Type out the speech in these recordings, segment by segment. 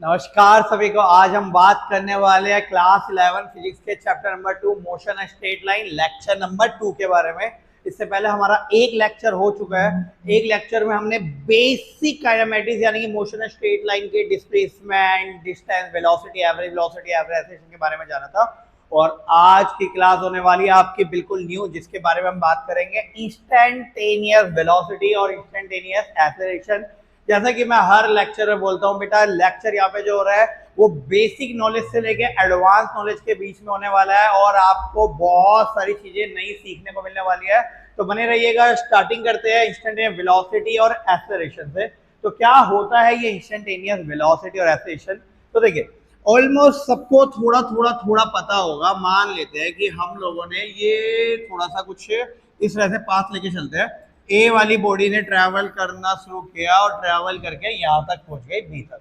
नमस्कार सभी को। आज हम बात करने वाले हैं क्लास 11 फिजिक्स के chapter number 2 motion straight line lecture number 2 के बारे में। इससे पहले हमारा एक लेक्चर हो चुका है। एक लेक्चर में हमने बेसिक काइनेमेटिक्स यानी कि मोशन स्ट्रेट लाइन के displacement, distance, velocity, average acceleration के बारे में जाना था। और आज की क्लास होने वाली है आपकी बिल्कुल न्यू, जिसके बारे में हम बात करेंगे इंस्टेंटेनियस वेलोसिटी और इंस्टेंटेनियस एक्सेलरेशन। जैसा कि मैं हर लेक्चर में बोलता हूँ बेटा, लेक्चर यहाँ पे जो हो रहा है वो बेसिक नॉलेज से लेके एडवांस नॉलेज के बीच में होने वाला है और आपको बहुत सारी चीजें नई सीखने को मिलने वाली है। तो बने रहिएगा। स्टार्टिंग करते हैं इंस्टेंटेनियस वेलोसिटी और एक्सेलरेशन से। तो क्या होता है ये इंस्टेंटेनियस वेलोसिटी और एक्सेलरेशन? तो देखिए, ऑलमोस्ट सबको थोड़ा थोड़ा थोड़ा पता होगा। मान लेते हैं कि हम लोगों ने ये थोड़ा सा कुछ इस तरह से पाथ लेके चलते हैं। ए वाली बॉडी ने ट्रैवल करना शुरू किया और ट्रैवल करके यहां तक पहुंच गई बी तक।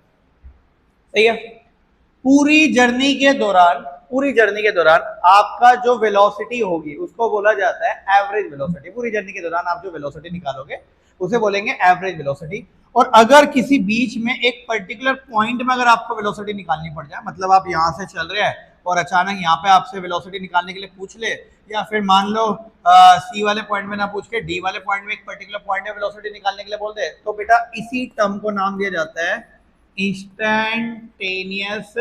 सही है। पूरी जर्नी के दौरान आपका जो वेलोसिटी होगी उसको बोला जाता है एवरेज वेलोसिटी। पूरी जर्नी के दौरान आप जो वेलोसिटी निकालोगे उसे बोलेंगे एवरेज वेलोसिटी। और अगर किसी बीच में एक पर्टिकुलर पॉइंट में अगर आपको वेलोसिटी निकालनी पड़ जाए, मतलब आप यहां से चल रहे हैं और अचानक यहाँ पे आपसे वेलोसिटी निकालने के लिए पूछ ले, या फिर मान लो सी वाले पॉइंट में ना पूछ के डी वाले पॉइंट में एक पर्टिकुलर पॉइंट में वेलोसिटी निकालने के लिए बोल दे, तो बेटा इसी टर्म को नाम दिया जाता है इंस्टेंटेनियस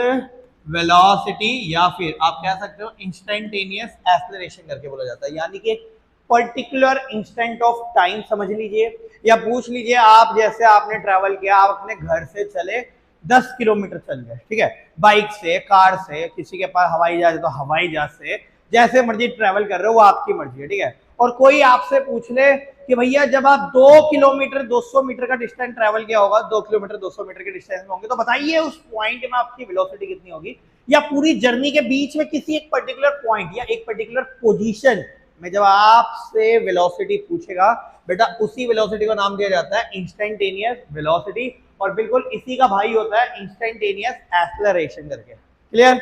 वेलोसिटी, या फिर आप कह सकते हो इंस्टेंटेनियस एक्सेलरेशन करके बोला जाता है। यानी कि एक पर्टिकुलर इंस्टेंट ऑफ टाइम समझ लीजिए, या पूछ लीजिए आप जैसे आपने ट्रैवल किया, आप अपने घर से चले 10 किलोमीटर चल गए, ठीक है, बाइक से, कार से, किसी के पास हवाई जहाज है तो हवाई जहाज से, जैसे मर्जी ट्रैवल कर रहे हो वो आपकी मर्जी है, ठीक है। और कोई आपसे पूछ ले कि भैया जब आप 2 किलोमीटर 200 मीटर का डिस्टेंस ट्रैवल किया होगा, 2 किलोमीटर 200 मीटर के डिस्टेंस में होंगे, तो बताइए उस पॉइंट में आपकी वेलोसिटी कितनी होगी। या पूरी जर्नी के बीच में किसी एक पर्टिकुलर पॉइंट या एक पर्टिकुलर पोजीशन में जब आपसे वेलोसिटी पूछेगा, बेटा उसी वेलोसिटी को नाम दिया जाता है इंस्टेंटेनियस वेलोसिटी। और बिल्कुल इसी का भाई होता है इंस्टेंटेनियस एक्सेलरेशन करके। क्लियर?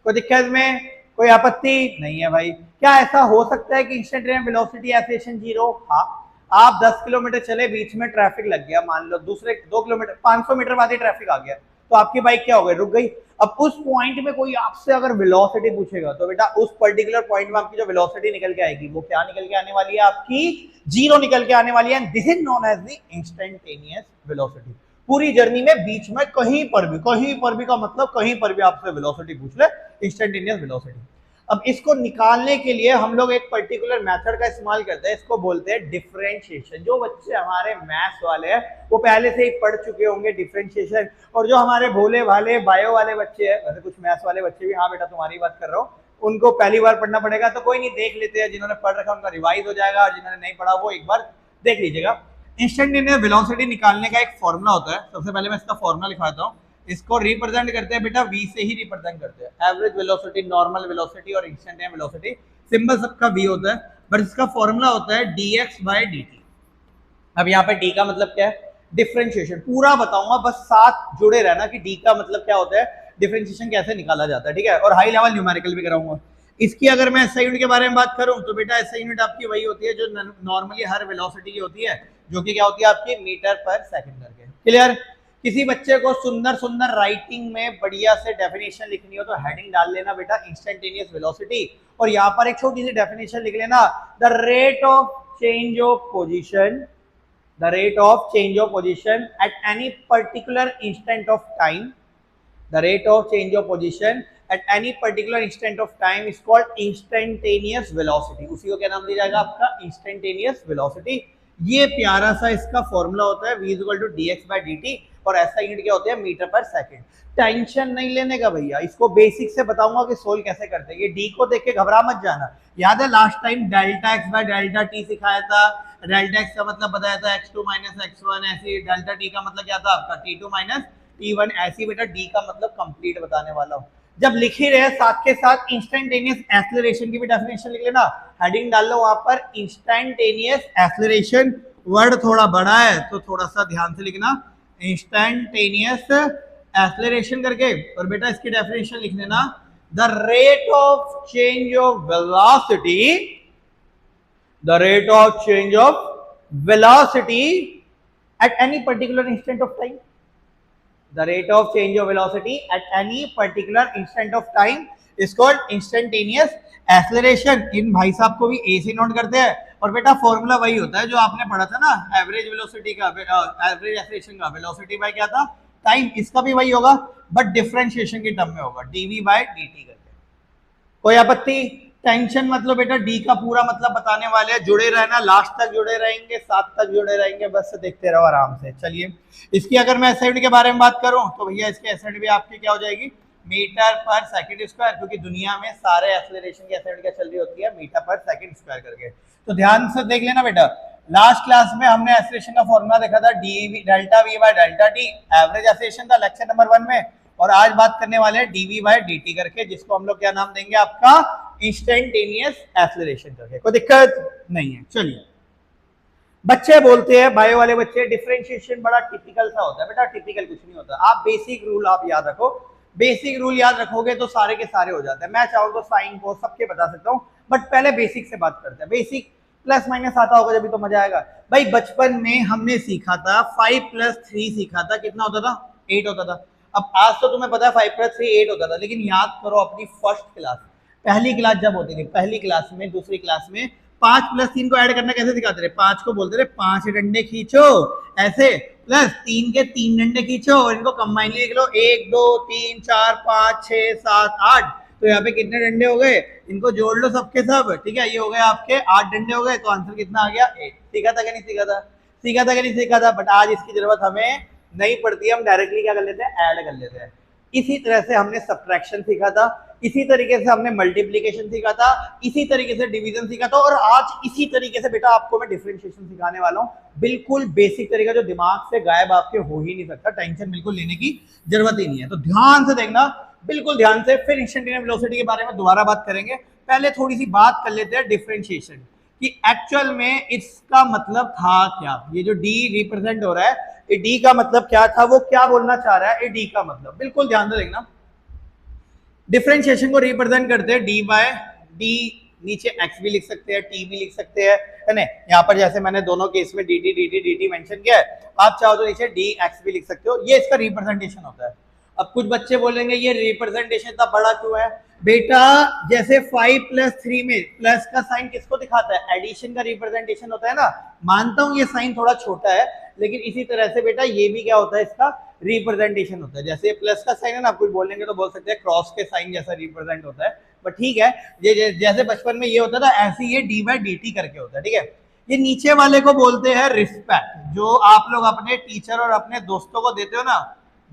कोई दिक्कत में? कोई आपत्ति नहीं है भाई। क्या ऐसा हो सकता है कि इंस्टेंटेनियस वेलोसिटी एक्सेलरेशन जीरो? हाँ। आप 10 किलोमीटर चले, बीच में ट्रैफिक लग गया, मान लो दूसरे 2 किलोमीटर 500 मीटर बाद ही ट्रैफिक आ गया, तो आपकी बाइक क्या हो गई? रुक गई। अब उस पॉइंट में कोई आपसे अगर वेलोसिटी पूछेगा तो बेटा उस पर्टिकुलर पॉइंट में आपकी जो वेलोसिटी निकल के आएगी वो क्या निकल के आने वाली है? आपकी जीरो निकल के आने वाली है। This is known as the instantaneous velocity. पूरी जर्नी में बीच में कहीं पर भी का मतलब कहीं पर भी आपसे वेलोसिटी पूछ ले, इंस्टेंटेनियस वेलोसिटी। अब इसको निकालने के लिए हम लोग एक पर्टिकुलर मेथड का इस्तेमाल करते हैं, इसको बोलते हैं डिफरेंशिएशन। जो बच्चे हमारे मैथ्स वाले हैं वो पहले से ही पढ़ चुके होंगे डिफरेंशिएशन, और जो हमारे भोले भाले बायो वाले बच्चे हैं, वैसे कुछ मैथ्स वाले बच्चे भी, हाँ बेटा तुम्हारी बात कर रहा हूँ, उनको पहली बार पढ़ना पड़ेगा, तो कोई नहीं, देख लेते हैं। जिन्होंने पढ़ रखा उनका रिवाइज हो जाएगा, और जिन्होंने नहीं पढ़ा वो एक बार देख लीजिएगा। इंस्टेंटेनियस वेलोसिटी निकालने का एक फॉर्मूला होता है। सबसे पहले मैं इसका फॉर्मूला लिखाता हूँ। इसको रिप्रेजेंट करते हैं बेटा वी से ही रिप्रेजेंट करते हैं, एवरेज वेलोसिटी, नॉर्मल वेलोसिटी और इंस्टेंटेनियस वेलोसिटी। सिंबल सबका वी होता है, बट इसका फॉर्मूला होता है dx बाय dt। अब यहाँ पे d का मतलब क्या है? डिफरेंशिएशन। पूरा बताऊंगा, बस साथ जुड़े रहना कि d का मतलब क्या होता है, डिफरेंशिएशन कैसे निकाला जाता है, ठीक है। और हाई लेवल न्यूमेरिकल भी कराऊंगा। इसकी अगर मैं एसआई यूनिट के बारे में बात करूं तो बेटा एसआई यूनिट आपकी वही होती है जो नॉर्मली हर वेलोसिटी की होती है, जो कि क्या होती है आपकी मीटर पर सेकंड करके। क्लियर? किसी बच्चे को सुंदर सुंदर राइटिंग में बढ़िया से डेफिनेशन लिखनी हो तो हेडिंग डाल लेना बेटा इंस्टेंटेनियस वेलोसिटी, और यहाँ पर एक छोटी सी डेफिनेशन लिख लेना, the rate of change of position, the rate of change of position at any particular instant of time, the rate of change of position at any particular instant of time is called instantaneous velocity। उसी को क्या नाम दिया जाएगा? आपका instantaneous velocity। ये प्यारा सा इसका फॉर्मूला होता है v equal to dx by dt, और ऐसा यूनिट क्या होता है? Metre per second. टेंशन नहीं लेने का भैया, इसको बेसिक से बताऊंगा कि सोल्व कैसे करते हैं। ये डी को देख के घबरा मत जाना। याद है last time delta x bye delta T सिखाया था? डेल्टा एक्स का मतलब बताया था x2 माइनस x1, ऐसे डेल्टा टी का मतलब क्या था आपका? t2 minus t1। ऐसी बेटा डी का मतलब कंप्लीट बताने वाला हूँ। जब लिख ही रहे साथ के साथ इंस्टेंटेनियस एक्सेलरेशन की भी डेफिनेशन लिख लेना, हेडिंग डाल लो वहां पर इंस्टेंटेनियस एक्सेलरेशन। वर्ड थोड़ा बड़ा है तो थोड़ा सा ध्यान से लिखना, इंस्टेंटेनियस एक्सेलरेशन करके। और बेटा इसकी डेफिनेशन लिख लेना, the rate of change of velocity, the rate of change of velocity at any particular instant of time, the rate of change of velocity at any particular instant of time is called instantaneous acceleration. इन भाई साहब को भी ए से note करते हैं। और बेटा फॉर्मूला वही होता है जो आपने पढ़ा था ना, एवरेज वेलोसिटी का, एवरेज एक्सेलरेशन का, वेलोसिटी बाय क्या था, टाइम। इसका भी वही होगा बट डिफरेंशिएशन के टर्म में होगा, डीवी बाय डीटी करके। कोई आपत्ति? टेंशन मतलब बेटा डी का पूरा मतलब बताने वाले हैं, जुड़े रहना, लास्ट तक जुड़े रहेंगे, 7 तक जुड़े रहेंगे, बस देखते रहो आराम से। चलिए इसकी अगर मैं एसआई के बारे में बात करूं तो भैया इसकी एसआई भी आपकी क्या हो जाएगी, मीटर पर सेकंड स्क्वायर, क्योंकि दुनिया में सारे एक्सेलरेशन की एसआई क्या चल रही होती है, मीटर पर सेकंड स्क्वायर करके। तो ध्यान से देख लेना बेटा, लास्ट क्लास में हमने एक्सेलरेशन का फॉर्मूला देखा था D delta we bye delta T, average acceleration था लेक्चर नंबर 1 में। और आज बात करने वाले हैं डीवी बाय डीटी करके, जिसको हम लोग क्या नाम देंगे, आपका इंस्टेंटेनियस एक्सेलरेशन करके। कोई दिक्कत नहीं है। चलिए बच्चे बोलते हैं, बायो वाले बच्चे, डिफरेंशिएशन बड़ा टिपिकल सा होता है। बेटा टिपिकल कुछ नहीं होता, आप बेसिक रूल आप याद रखो, बेसिक रूल याद रखोगे तो सारे के सारे हो जाते हैं। मैं चाहूँ तो साइन को सबके बता सकता हूँ, बट पहले बेसिक से बात करते हैं। बेसिक प्लस माइनस आता होगा जब तो मजा आएगा। भाई बचपन में हमने सीखा था 5 + 3 सीखा था, कितना होता था, 8 होता था। अब आज तो तुम्हें पता है 5 + 3 8 होता था, लेकिन याद करो अपनी फर्स्ट क्लास, पहली क्लास जब होती थी, पहली क्लास में, दूसरी क्लास में 5 + 3 को ऐड करना कैसे सिखाते थे, 5 को बोलते थे 5 डंडे खींचो ऐसे, प्लस 3 के 3 डंडे खींचो और इनको कंबाइन लिख लो, 1 2 3 4 5 6 7 8। तो यहाँ पे कितने डंडे हो गए, इनको जोड़ लो सबके सब, ठीक है, ये हो गए आपके 8 डंडे हो गए। तो आंसर कितना आ गया, 8। सीखा था कि नहीं सीखा था, सीखा था कि नहीं सीखा था। बट आज इसकी जरूरत हमें नहीं पड़ती, हम डायरेक्टली क्या कर लेते हैं, ऐड कर लेते हैं। इसी तरह से हमने सब्ट्रैक्शन सीखा था, इसी तरीके से हमने मल्टीप्लिकेशन सीखा था, इसी तरीके से डिवीजन सीखा था, और आज इसी तरीके से बेटा आपको मैं डिफरेंशिएशन सिखाने वाला हूँ। बिल्कुल बेसिक तरीका जो दिमाग से गायब आपके हो ही नहीं सकता, टेंशन बिल्कुल लेने की जरूरत ही नहीं है। तो ध्यान से देखना, बिल्कुल ध्यान से। फिर इंस्टेंटेनियस वेलोसिटी के बारे में दोबारा बात करेंगे, पहले थोड़ी सी बात कर लेते हैं डिफरेंशिएशन कि एक्चुअल में इसका मतलब था क्या। ये जो डी रिप्रेजेंट हो रहा है, ये डी का मतलब क्या था, वो क्या बोलना चाह रहा है, ये डी का मतलब बिल्कुल ध्यान से देखना। डिफरेंशिएशन को रिप्रेजेंट करते हैं डी बाय डी, नीचे एक्स भी लिख सकते हैं, टी भी लिख सकते हैं, है ना। यहाँ पर जैसे मैंने दोनों केस में D D D D D T mention किया है, आप चाहो तो नीचे डी एक्स भी लिख सकते हो, ये इसका रिप्रेजेंटेशन होता है। अब कुछ बच्चे बोलेंगे ये रिप्रेजेंटेशन इतना बड़ा क्यों है बेटा, जैसे 5 + 3 में प्लस का साइन किसको दिखाता है, एडिशन का रिप्रेजेंटेशन होता है ना। मानता हूं ये साइन थोड़ा छोटा है, लेकिन इसी तरह से बेटा ये भी क्या होता है, इसका रिप्रेजेंटेशन होता है। जैसे प्लस का साइन है ना, कुछ बोलेंगे तो बोल सकते हैं क्रॉस के साइन जैसा रिप्रेजेंट होता है, बट ठीक है, ये जैसे बचपन में ये होता था, ऐसे ये डी बाय डी टी करके होता है, ठीक है। ये नीचे वाले को बोलते हैं रिस्पेक्ट, जो आप लोग अपने टीचर और अपने दोस्तों को देते हो ना,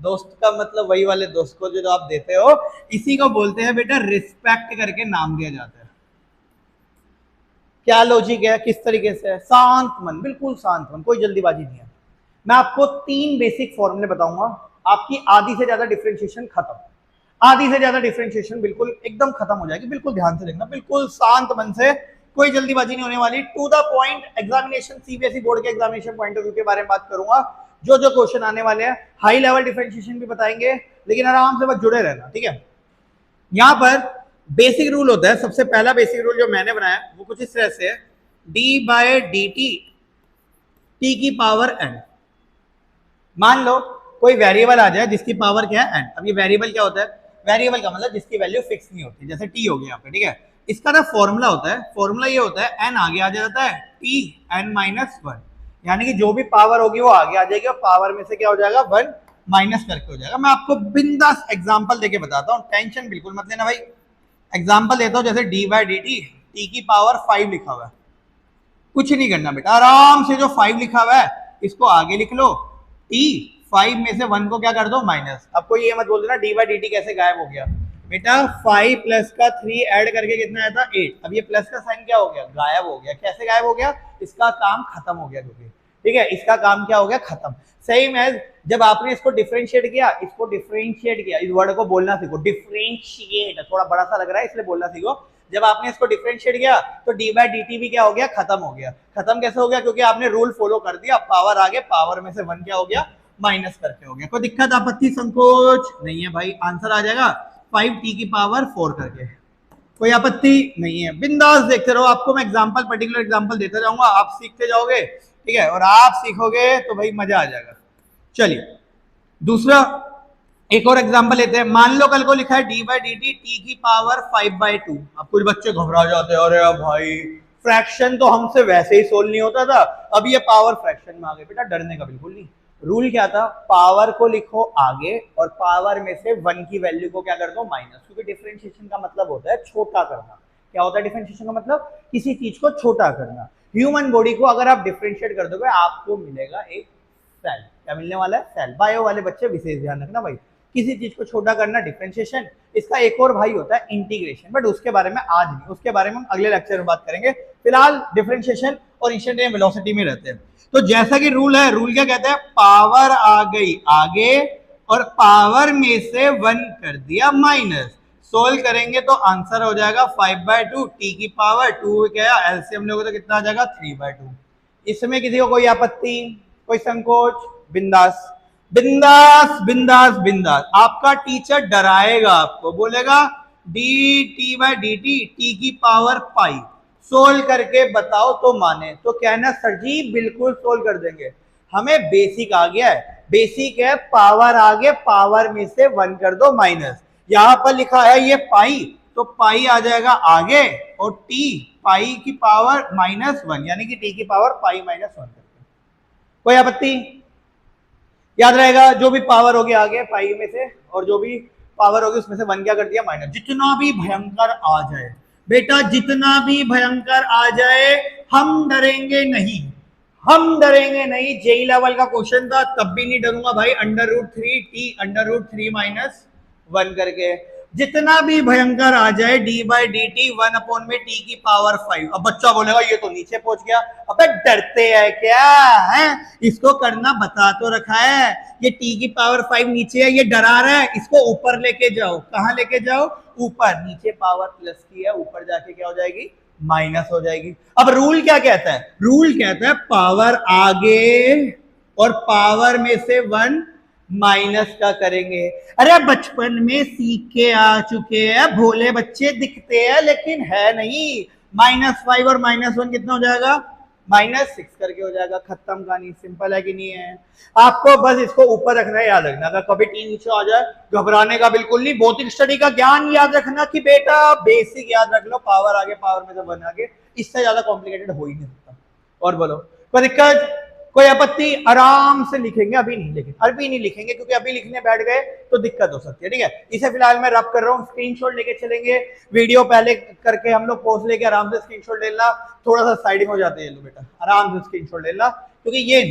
दोस्त का मतलब वही वाले दोस्त को जो आप देते हो, इसी को बोलते हैं बेटा रिस्पेक्ट करके नाम दिया जाता है। क्या लॉजिक है, किस तरीके से है, शांत मन, बिल्कुल शांत मन, कोई जल्दीबाजी नहीं है। मैं आपको 3 बेसिक फॉर्मूले बताऊंगा, आपकी आधी से ज्यादा डिफरेंशिएशन खत्म, आधी से ज्यादा डिफरेंशिएशन बिल्कुल एकदम खत्म हो जाएगी। बिल्कुल ध्यान से देखना, बिल्कुल शांत मन से, कोई जल्दीबाजी नहीं होने वाली, to the point. Examination CBSE board के एग्जामिनेशन पॉइंट ऑफ व्यू के बारे में बात करूंगा, जो जो क्वेश्चन आने वाले हैं, हाई लेवल डिफरेंशिएशन भी बताएंगे, लेकिन आराम से बस जुड़े रहना, ठीक है। यहां पर बेसिक रूल होता है, सबसे पहला बेसिक रूल जो मैंने बनाया वो कुछ इस तरह से है, d by d t, t की पावर एन। मान लो कोई वेरिएबल आ जाए जिसकी पावर क्या है, एन। अब ये वेरिएबल क्या होता है, वेरिएबल का मतलब जिसकी वैल्यू फिक्स नहीं होती, जैसे टी हो गया यहाँ पे, ठीक है। इसका ना फॉर्मूला होता है, फॉर्मूला ये होता है, एन आगे आ जाता है, टी एन -1, यानी कि जो भी पावर होगी वो आगे आ जाएगी और पावर में से क्या हो जाएगा, 1 माइनस करके हो जाएगा। मैं आपको बिंदास एग्जांपल देके बताता हूँ, टेंशन बिल्कुल मत लेना भाई। एग्जांपल देता हूँ, जैसे d by d t, t की पावर 5 लिखा हुआ है, कुछ नहीं करना बेटा, आराम से जो 5 लिखा हुआ है इसको आगे लिख लो, टी 5 में से 1 को क्या कर दो, माइनस। अब कोई ये मत बोल देना डी बाय डी टी कैसे गायब हो गया बेटा, 5 प्लस का 3 ऐड करके कितना आया था, 8। अब ये प्लस का साइन क्या हो गया, गायब हो गया। कैसे गायब हो गया, इसका काम खत्म हो गया, क्योंकि ठीक है, इसका काम क्या हो गया, खत्म। सेम एज जब आपने इसको डिफरेंशिएट किया, इसको डिफरेंशिएट किया, इस वर्ड को बोलना सीखो, डिफरेंशिएट, थोड़ा बड़ा सा लग रहा है इसलिए बोलना सीखो। जब आपने इसको डिफरेंशिएट किया तो डी बाय डी टी भी क्या हो गया, खत्म हो गया। खत्म कैसे हो गया, क्योंकि आपने रूल फॉलो कर दिया, पावर आगे, पावर में से 1 क्या हो गया, माइनस करके हो गया। कोई दिक्कत, आपत्ति, संकोच नहीं है भाई, आंसर आ जाएगा 5t की पावर 4 करके, कोई आपत्ति नहीं है। बिंदास देखते रहो, आपको मैं एग्जांपल, पर्टिकुलर एग्जांपल देता जाऊंगा, आप सीखते जाओगे, ठीक है, और आप सीखोगे तो भाई मजा आ जाएगा। चलिए दूसरा एक और एग्जांपल लेते हैं। मान लो कल को लिखा है D by d t t की पावर 5/2। अब कुछ बच्चे घबरा जाते हैं, अरे भाई फ्रैक्शन तो हमसे वैसे ही सोल्व नहीं होता था, अब ये पावर फ्रैक्शन में आ गए। बेटा डरने का बिल्कुल नहीं। रूल क्या था, पावर को लिखो आगे और पावर में से 1 की वैल्यू को क्या कर दो माइनस, क्योंकि डिफरेंशिएशन का मतलब होता है छोटा करना। क्या होता है डिफरेंशिएशन का मतलब, किसी चीज को छोटा करना। ह्यूमन बॉडी को अगर आप डिफरेंशिएट कर दोगे आपको मिलेगा एक सेल। क्या मिलने वाला है, सेल। बायो वाले बच्चे विशेष ध्यान रखना भाई, किसी चीज को छोटा करना डिफरेंशिएशन। इसका एक और भाई होता है इंटीग्रेशन, बट उसके बारे में आज नहीं, उसके बारे में हम अगले लेक्चर में बात करेंगे। फिलहाल डिफरेंशिएशन और इंस्टेंटेनियस वेलोसिटी में रहते हैं। तो जैसा कि रूल है, रूल क्या कहता है, पावर आ गई आगे और पावर में से 1 कर दिया माइनस। सोल्व करेंगे तो आंसर हो जाएगा 5/2 टी की पावर 2 क्या एलसीएम लोगे तो कितना आ जाएगा 3/2। इसमें किसी को कोई आपत्ति, कोई संकोच? बिंदास बिंदास बिंदास बिंदास। आपका टीचर डराएगा आपको, बोलेगा D T by d t t की पावर पाई सोल्व करके बताओ तो माने, तो कहना सर जी बिल्कुल सोल्व कर देंगे। हमें बेसिक आ गया है, बेसिक है पावर आगे पावर में से 1 कर दो माइनस। यहां पर लिखा है ये पाई, तो पाई आ जाएगा आगे और टी पाई की पावर -1 यानी कि टी की पावर पाई -1 करके। कोई आपत्ति? याद रहेगा जो भी पावर होगी आगे पाई में से और जो भी पावर होगी उसमें से 1 क्या कर दिया माइनस। जितना भी भयंकर आ जाए बेटा, जितना भी भयंकर आ जाए हम डरेंगे नहीं, हम डरेंगे नहीं। जेई लेवल का क्वेश्चन था तब भी नहीं डरूंगा भाई। √3 टी √3 - 1 करके जितना भी भयंकर आ जाए डी बाई डी टी 1 में टी की पावर 5। अब बच्चा बोलेगा ये तो नीचे पहुंच गया। अबे डरते हैं क्या है, इसको करना बता तो रखा है। ये टी की पावर 5 नीचे है, ये डरा रहा है, इसको ऊपर लेके जाओ। कहां लेके जाओ? ऊपर। नीचे पावर प्लस की है, ऊपर जाके क्या हो जाएगी माइनस हो जाएगी। अब रूल क्या कहता है, रूल कहता है पावर आगे और पावर में से 1 माइनस का करेंगे। अरे बचपन में सीख के आ चुके हैं, भोले बच्चे दिखते हैं लेकिन है नहीं। -5 और -1 कितना हो जाएगा -6 करके हो जाएगा। खत्म कहानी। सिंपल है कि नहीं है? आपको बस इसको ऊपर रखना है, याद रखना। अगर कभी टी नीचे आ जाए घबराने का बिल्कुल नहीं। भौतिक स्टडी का ज्ञान याद रखना कि बेटा बेसिक याद रख लो, पावर आगे पावर में से 1 आगे, इससे ज्यादा कॉम्प्लिकेटेड हो ही नहीं सकता। और बोलो कोई दिक्कत, कोई आपत्ति? आराम से लिखेंगे, अभी नहीं लिखेंगे, अभी नहीं लिखेंगे क्योंकि अभी लिखने बैठ गए तो दिक्कत हो सकती है। ठीक है, इसे फिलहाल मैं रब कर रहा हूँ, स्क्रीनशॉट लेके चलेंगे। वीडियो पहले करके हम लोग पोस्ट लेके आराम से स्क्रीनशॉट लेना। थोड़ा सा साइडिंग हो जाते हैं बेटा, आराम से स्क्रीनशॉट लेना, क्योंकि ये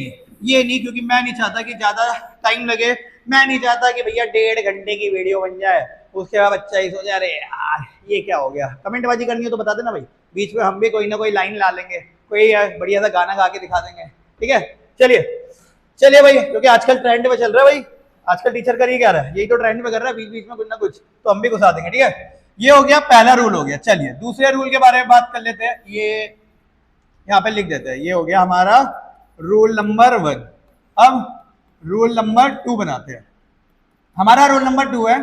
नहीं, क्योंकि मैं नहीं चाहता कि ज्यादा टाइम लगे। मैं नहीं चाहता कि भैया 1.5 घंटे की वीडियो बन जाए, उसके बाद बच्चा ही सोचे अरे यार ये क्या हो गया। कमेंटबाजी करनी हो तो बता देना भाई, बीच में हम भी कोई ना कोई लाइन ला लेंगे, कोई बढ़िया सा गाना गा के दिखा देंगे। ठीक है, चलिए भाई, क्योंकि आजकल ट्रेंड में चल रहा है भाई। आजकल टीचर कर ही क्या रहा है, यही तो ट्रेंड में कर रहा है, बीच बीच में कुछ ना कुछ तो हम भी घुसा देंगे। ठीक है, ये हो गया पहला रूल हो गया। चलिए दूसरे रूल के बारे में बात कर लेते हैं। ये यहाँ पे लिख देते हैं, ये हो गया हमारा रूल नंबर 1। अब रूल नंबर 2 बनाते हैं। हमारा रूल नंबर 2 है,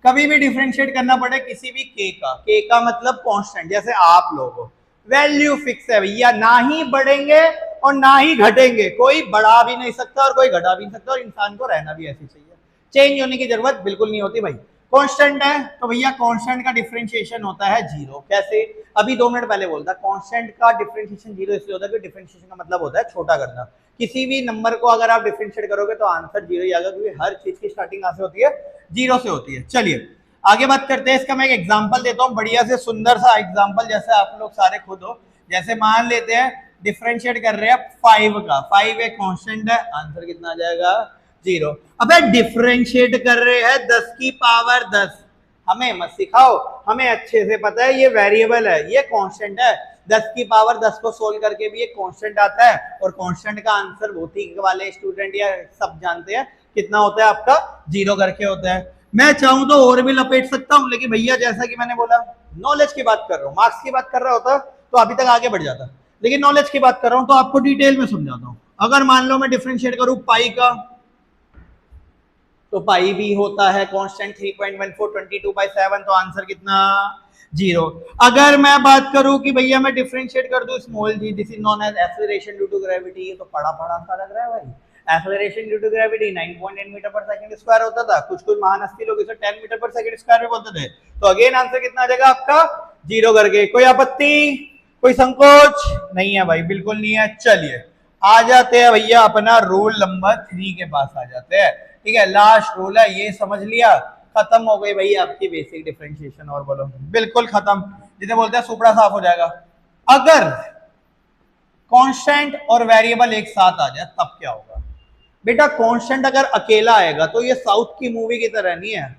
कभी भी डिफरेंशिएट करना पड़े किसी भी के का मतलब कांस्टेंट, जैसे आप लोगों वैल्यू फिक्स है भैया, ना ही बढ़ेंगे और ना ही घटेंगे, कोई बढ़ा भी नहीं सकता और कोई घटा भी नहीं सकता, और इंसान को रहना भी ऐसे चाहिए, चेंज होने की जरूरत बिल्कुल नहीं होती भाई। कांस्टेंट है तो भैया कांस्टेंट का डिफरेंशिएशन होता है 0। कैसे? अभी 2 मिनट पहले बोलता, कांस्टेंट का डिफरेंशिएशन 0 इसलिए होता है कि डिफरेंशिएशन का मतलब होता है छोटा करना। किसी भी नंबर को अगर आप डिफरेंशिएट करोगे तो आंसर 0 ही आएगा, क्योंकि हर चीज की स्टार्टिंग कहां से होती है? 0 से होती है। चलिए आगे बात करते हैं। इसका मैं एक एग्जांपल देता हूं, बढ़िया से सुंदर सा एग्जांपल, जैसे आप लोग सारे खुद हो। जैसे मान लेते हैं डिफरेंशिएट कर रहे हैं 5 का, 5 एक कांस्टेंट है, आंसर कितना आ जाएगा 0। अबे डिफरेंशिएट कर रहे हैं 10 की पावर 10, हमें मत सिखाओ, हमें अच्छे से पता है ये वेरिएबल है, ये कांस्टेंट है। 10 की पावर 10 को सोल्व करके भी एक कांस्टेंट आता है, और कांस्टेंट का आंसर भौतिक वाले स्टूडेंट या सब जानते हैं कितना होता है आपका, 0 करके होता है। मैं चाहूं तो और भी लपेट सकता हूं, लेकिन भैया जैसा कि मैंने बोला नॉलेज की बात कर रहा हूं, मार्क्स की बात कर रहा होता तो अभी तक आगे बढ़ जाता, लेकिन नॉलेज की बात कर रहा हूं तो आपको डिटेल में समझाता हूं। अगर मान लो मैं डिफरेंशिएट करूं पाई का, तो पाई भी होता है कांस्टेंट 3.14, 22/7, तो आंसर कितना 0। अगर मैं बात करूं कि भैया मैं डिफरेंशिएट कर दूं small g, this is known as acceleration due to gravity, ये तो पढ़ा सा लग रहा है भाई, acceleration due to gravity 9.8 metre per second square होता था, कुछ कुछ महान हस्ती लोग इसे 10 मीटर पर सेकंड स्क्वायर में बोलते थे। तो अगेन आंसर कितना आ जाएगा आपका 0 करके। कोई आपत्ति, कोई संकोच नहीं है भाई, बिल्कुल नहीं है। चलिए आ जाते हैं भैया अपना रूल नंबर 3 के पास आ जाते हैं। ठीक है, लास्ट रूल है, ये समझ लिया, खत्म हो गई भाई आपकी बेसिक डिफरेंशिएशन। और बोलो, बिल्कुल खत्म, जिसे बोलते हैं सुपड़ा साफ हो जाएगा। अगर कांस्टेंट और वेरिएबल एक साथ आ जाए तब क्या होगा बेटा? कांस्टेंट अगर अकेला आएगा तो ये साउथ की मूवी की तरह नहीं है,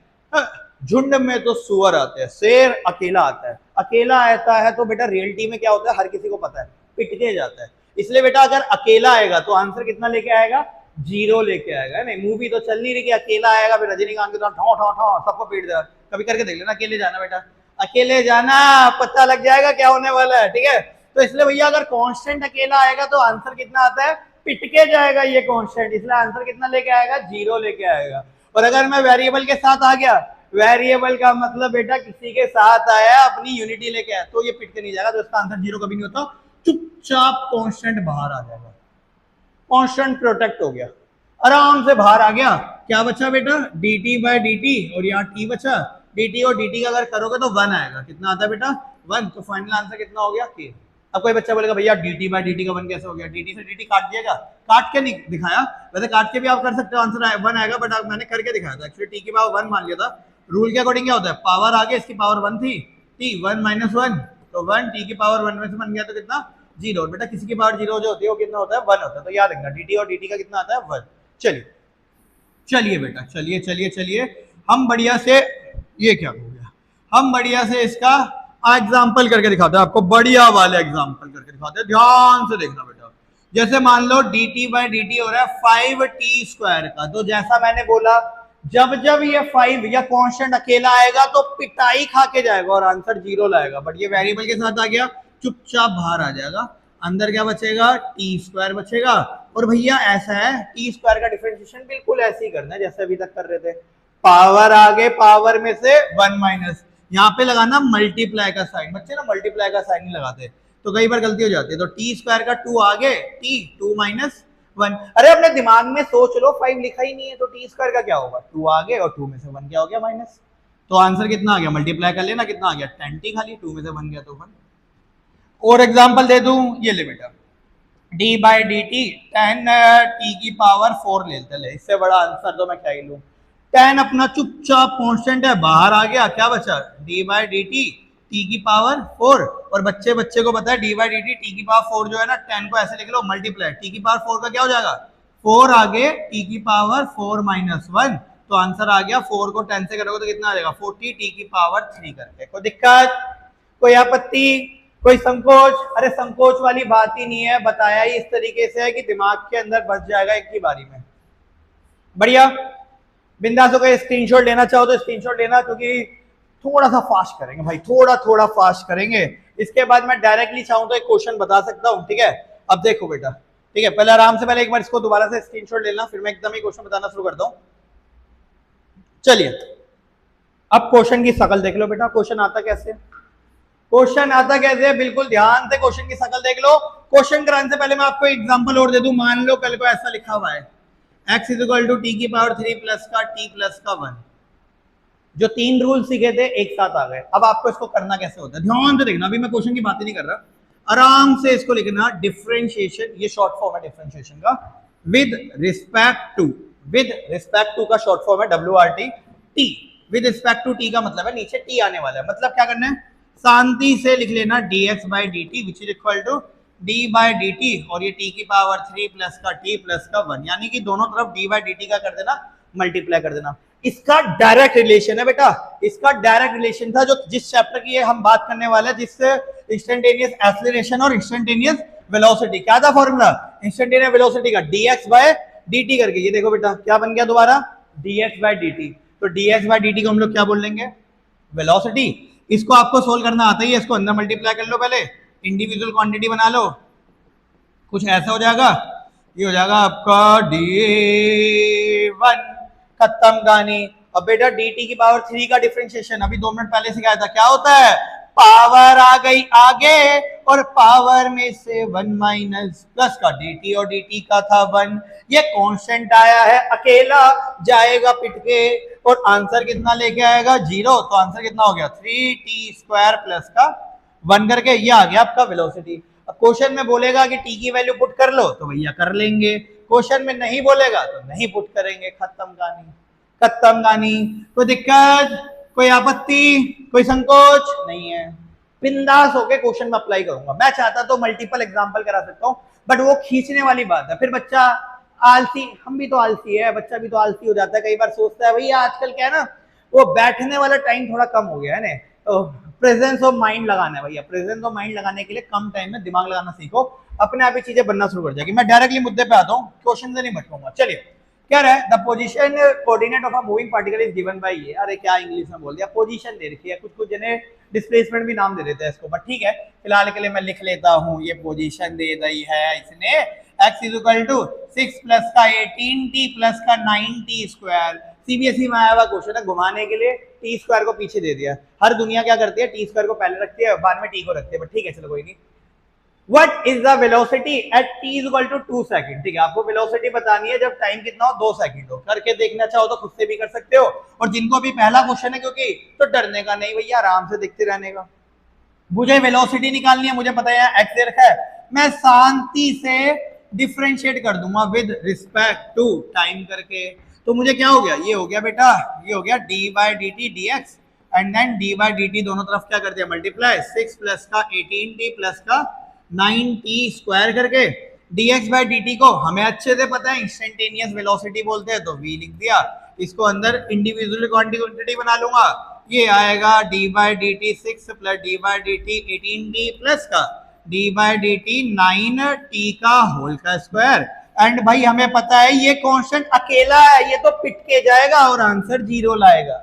झुंड में तो सुअर आते हैं, शेर अकेला आता है। अकेला आता है तो बेटा रियलिटी में क्या होता है हर किसी को पता है, पिट के जाता है। इसलिए बेटा अगर अकेला आएगा तो आंसर कितना लेके आएगा? 0 लेके आएगा। नहीं, मूवी तो चल नहीं रही कि अकेला आएगा फिर रजनीकांत के साथ ठो ठो ठो सबको पीट देगा। कभी करके देख लेना, अकेले जाना बेटा, अकेले जाना, पता लग जाएगा क्या होने वाला है। ठीक है, तो इसलिए भैया अगर कांस्टेंट अकेला आएगा तो आंसर कितना आता है? पिट के जाएगा ये कांस्टेंट, इसलिए आंसर कितना लेके आएगा? 0 लेके आएगा। और अगर मैं वेरिएबल के साथ आ गया, वेरिएबल का मतलब बेटा किसी के साथ आया, अपनी यूनिटी लेके आया, तो ये पिट के नहीं जाएगा, तो इसका आंसर 0 कभी नहीं होता, चुपचाप कांस्टेंट बाहर आ जाएगा। कांस्टेंट प्रोटेक्ट हो गया, आराम से बाहर आ गया। क्या बचा बेटा? dt बाय dt, और यहाँ t बचा। dt और dt का अगर करोगे तो 1 आएगा। कितना आता है बेटा? 1। तो फाइनल आंसर कितना हो गया? k। अब कोई बच्चा बोलेगा भैया dt बाय dt का 1 कैसे हो गया? dt से dt काट दिएगा, काट के नहीं दिखाया, वैसे काट के भी आप कर सकते हो, आंसर 1 आएगा, बट मैंने करके दिखाया था। एक्चुअली t की पावर 1 मान लिया था। रूल के अकॉर्डिंग क्या होता है? पावर आगे, इसकी पावर 1 थी, t 1 - 1, तो 1 t की पावर 1 में से बन गया, तो कितना? 0। बेटा किसी की पावर 0 जो होती है वो कितना होता है? 1 होता है। तो याद रखना dt और dt का कितना आता है? 1। चलिए चलिए बेटा, चलिए चलिए चलिए, हम बढ़िया से, ये क्या हो गया, हम बढ़िया से इसका एग्जाम्पल करके दिखाते हैं आपको, बढ़िया वाले एग्जाम्पल करके दिखाते हैं, ध्यान से देखना बेटा। जैसे मान लो dt बाय dt हो रहा है 5t² का, तो जैसा मैंने बोला जब जब ये 5 या कांस्टेंट अकेला आएगा तो पिटाई खा के जाएगा और आंसर 0 लाएगा। बट ये वेरिएबल के साथ आ गया, चुपचाप बाहर आ जाएगा। अंदर क्या बचेगा? t² बचेगा। और भैया ऐसा है, t² का डिफरेंशिएशन बिल्कुल ऐसे ही करना है जैसे अभी तक कर रहे थे। पावर आगे, पावर में से 1 माइनस, यहाँ पे लगाना मल्टीप्लाई का साइन। बच्चे ना मल्टीप्लाई का साइन नहीं लगाते, तो कई बार गलती हो जाती है। तो t² का 2 आगे, t 2 - 1। अरे अपने दिमाग में सोच लो, 5 लिखा ही नहीं है, तो t² का क्या होगा? 2 आगे और 2 में से 1 क्या हो गया? माइनस। तो आंसर कितना आ गया? मल्टीप्लाई कर लेना, कितना आ गया? 10t, खाली 2 में से 1 गया तो 1। और एग्जांपल दे दूं, ये ले बेटा, d बाय dt 10t की पावर 4 लेते ले, इससे बड़ा आंसर तो मैं क्या ही लूं। 10 अपना चुपचाप कांस्टेंट है, बाहर आ गया, क्या बचा? d बाय dt t की पावर 4। और बच्चे को पता है d बाय dt t की पावर 4 जो है ना, 10 को ऐसे लिख लो मल्टीप्लाई, t की पावर 4 का क्या हो जाएगा? 4 आगे, t की पावर 4 - 1, तो आंसर आ गया 4 को 10 से करोगे तो कितना आ जाएगा? 40 t की पावर 3 करके। कोई दिक्कत, कोई आपत्ति, कोई संकोच? अरे संकोच वाली बात ही नहीं है, बताया ही इस तरीके से है कि दिमाग के अंदर बस जाएगा एक ही बारी में। बढ़िया, बिंदास होकर स्क्रीनशॉट लेना चाहो तो स्क्रीनशॉट लेना, क्योंकि थोड़ा सा फास्ट करेंगे भाई, थोड़ा फास्ट करेंगे। इसके बाद मैं डायरेक्टली चाहूं तो एक क्वेश्चन बता सकता हूं। ठीक है, अब देखो बेटा, ठीक है, पहले आराम से, पहले एक बार इसको दोबारा से स्क्रीनशॉट लेना, फिर मैं एकदम ही क्वेश्चन बताना शुरू करता हूं। चलिए, अब क्वेश्चन की शकल देख लो बेटा। क्वेश्चन आता कैसे? क्वेश्चन आता कैसे? बिल्कुल ध्यान से क्वेश्चन की शकल देख लो। क्वेश्चन कराने से पहले मैं आपको एग्जांपल और दे दूं। मान लो कल को ऐसा लिखा हुआ है, x = t की पावर 3 प्लस का t प्लस का 1। जो 3 रूल सीखे थे एक साथ आ गए। अब आपको इसको करना कैसे होता है, ध्यान से देखना। अभी मैं क्वेश्चन की बात ही नहीं कर रहा, आराम से इसको लिखना। डिफरेंशिएशन, ये शॉर्ट फॉर्म है डिफरेंशिएशन का, विद रिस्पेक्ट टू का शॉर्ट फॉर्म है WRT। t with respect to t का मतलब है नीचे t आने वाला है। मतलब क्या करना है? शांति से लिख लेना dx by dt which is equal to d by dt, और ये t की पावर 3 प्लस का t प्लस का 1, यानी कि दोनों तरफ d बाय dt का कर देना, मल्टीप्लाई कर देना। इसका डायरेक्ट रिलेशन है बेटा, इसका डायरेक्ट रिलेशन था जो जिस चैप्टर की हम बात करने वाले हैं, जिससे इंस्टेंटेनियस एक्सीलरेशन और इंस्टेंटेनियस वेलोसिटी। क्या था फॉर्मूला इंस्टेंटेनियस वेलोसिटी का? dx बाय dt करके। ये देखो बेटा क्या बन गया दोबारा, dx बाय dt। तो dx बाय dt को हम लोग क्या बोल लेंगे? वेलोसिटी। इसको आपको सोल्व करना आता ही है, इसको अंदर मल्टीप्लाई कर लो, पहले इंडिविजुअल क्वांटिटी बना लो, कुछ ऐसा हो जाएगा। ये हो जाएगा आपका d1, खत्म कहानी। अब बेटा dt की पावर 3 का डिफरेंशिएशन अभी 2 मिनट पहले सिखाया था, क्या होता है? पावर आ गई आगे और पावर में से 1 माइनस प्लस का dt और dt का था 1, ये कांस्टेंट आया है अकेला, जाएगा पिट के और आंसर कितना लेके आएगा 0। तो आंसर कितना हो गया 3t² प्लस का 1 करके, ये आ गया आपका वेलोसिटी। अब क्वेश्चन में बोलेगा कि t की वैल्यू पुट कर लो तो भैया कर लेंगे, क्वेश्चन में नहीं बोलेगा तो नहीं पुट करेंगे, खत्म कहानी, खत्म कहानी। कोई दिक्कत, कोई आपत्ति, कोई संकोच नहीं है, बिंदास होके क्वेश्चन में अप्लाई करूंगा। मैं चाहता तो मल्टीपल एग्जांपल करा सकता हूं, बट वो खींचने वाली बात है, फिर बच्चा आलसी, हम भी तो आलसी है, बच्चा भी तो आलसी हो जाता है, कई बार सोचता है भैया आजकल क्या है ना, वो बैठने वाला टाइम थोड़ा कम हो गया है ना, तो प्रेजेंस ऑफ माइंड लगाना है भैया, प्रेजेंस ऑफ माइंड लगाने के लिए कम टाइम में दिमाग लगाना सीखो, अपने आप ही चीजें बनना शुरू कर जाएगी। मैं डायरेक्टली मुद्दे पे आता हूँ, क्वेश्चन से नहीं भटकूंगा। चलिए क्या है, the position coordinate of a moving particle is given by ये, अरे क्या इंग्लिश में बोल दिया, पोजीशन दे रखी है, कुछ कुछ जने डिस्प्लेसमेंट भी नाम दे देते हैं इसको, बट ठीक है फिलहाल के लिए मैं लिख लेता हूँ, ये पोजीशन दे दी है इसने, x is equal to 6 plus का 18t प्लस का 9t²। सीबीएसई में आया हुआ क्वेश्चन है, घुमाने के लिए t² को पीछे दे दिया, हर दुनिया क्या करती है t² को पहले रखती है बाद में t को रखती है, बट ठीक है चलो कोई नहीं। What is the velocity at t is equal to 2 second, ठीक है आपको वेलोसिटी बतानी है जब टाइम कितना हो 2 सेकंड हो, करके देखना चाहो तो खुद से भी कर सकते हो, और जिनको भी पहला क्वेश्चन है क्योंकि तो डरने का नहीं भैया, आराम से देखते रहने का। मुझे वेलोसिटी निकालनी है, मुझे पता है x दे रखा है, मैं शांति से डिफरेंशिएट कर दूंगा विद रिस्पेक्ट टू टाइम करके, तो मुझे क्या हो गया, ये हो गया बेटा, ये हो गया d/dt dx and then d/dt दोनों तरफ क्या कर दिया मल्टीप्लाई, 6 प्लस का 18t प्लस का 9t² करके dx/dt को हमें अच्छे से पता है इंस्टेंटेनियस वेलोसिटी बोलते हैं, तो v लिख दिया, इसको अंदर इंडिविजुअल क्वांटिटी बना लूंगा, ये आएगा d/dt 6 plus d/dt 18t plus का d/dt 9t का होल का स्क्वायर। एंड भाई हमें पता है ये कांस्टेंट अकेला है, ये तो पिट के जाएगा और आंसर 0 लाएगा,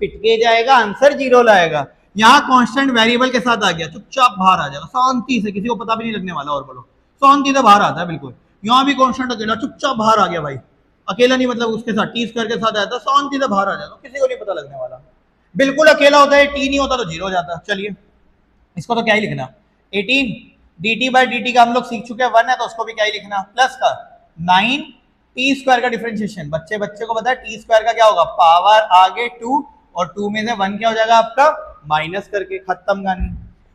पिट के जाएगा आंसर 0 लाएगा। यहाँ कांस्टेंट वेरिएबल के साथ आ गया, चुपचाप बाहर आ जाएगा शांति से, किसी को पता भी नहीं लगने वाला, और बोलो शांति से बाहर आता है बिल्कुल। यहाँ भी कांस्टेंट अकेला चुपचाप बाहर आ गया भाई, अकेला नहीं मतलब उसके साथ t² के साथ आया था, शांति से बाहर आ जाएगा, किसी को नहीं पता लगने वाला, बिल्कुल अकेला होता है, t नहीं होता तो 0 हो जाता। चलिए इसको तो क्या ही लिखना, 18 dt/dt का हम लोग सीख चुके हैं 1 है, तो उसको भी क्या ही लिखना प्लस का 9t² का डिफरेंशिएशन, बच्चे को पता है t² का क्या होगा, पावर आगे 2 और 2 में से 1 क्या हो जाएगा आपका माइनस करके, खत्म गानी।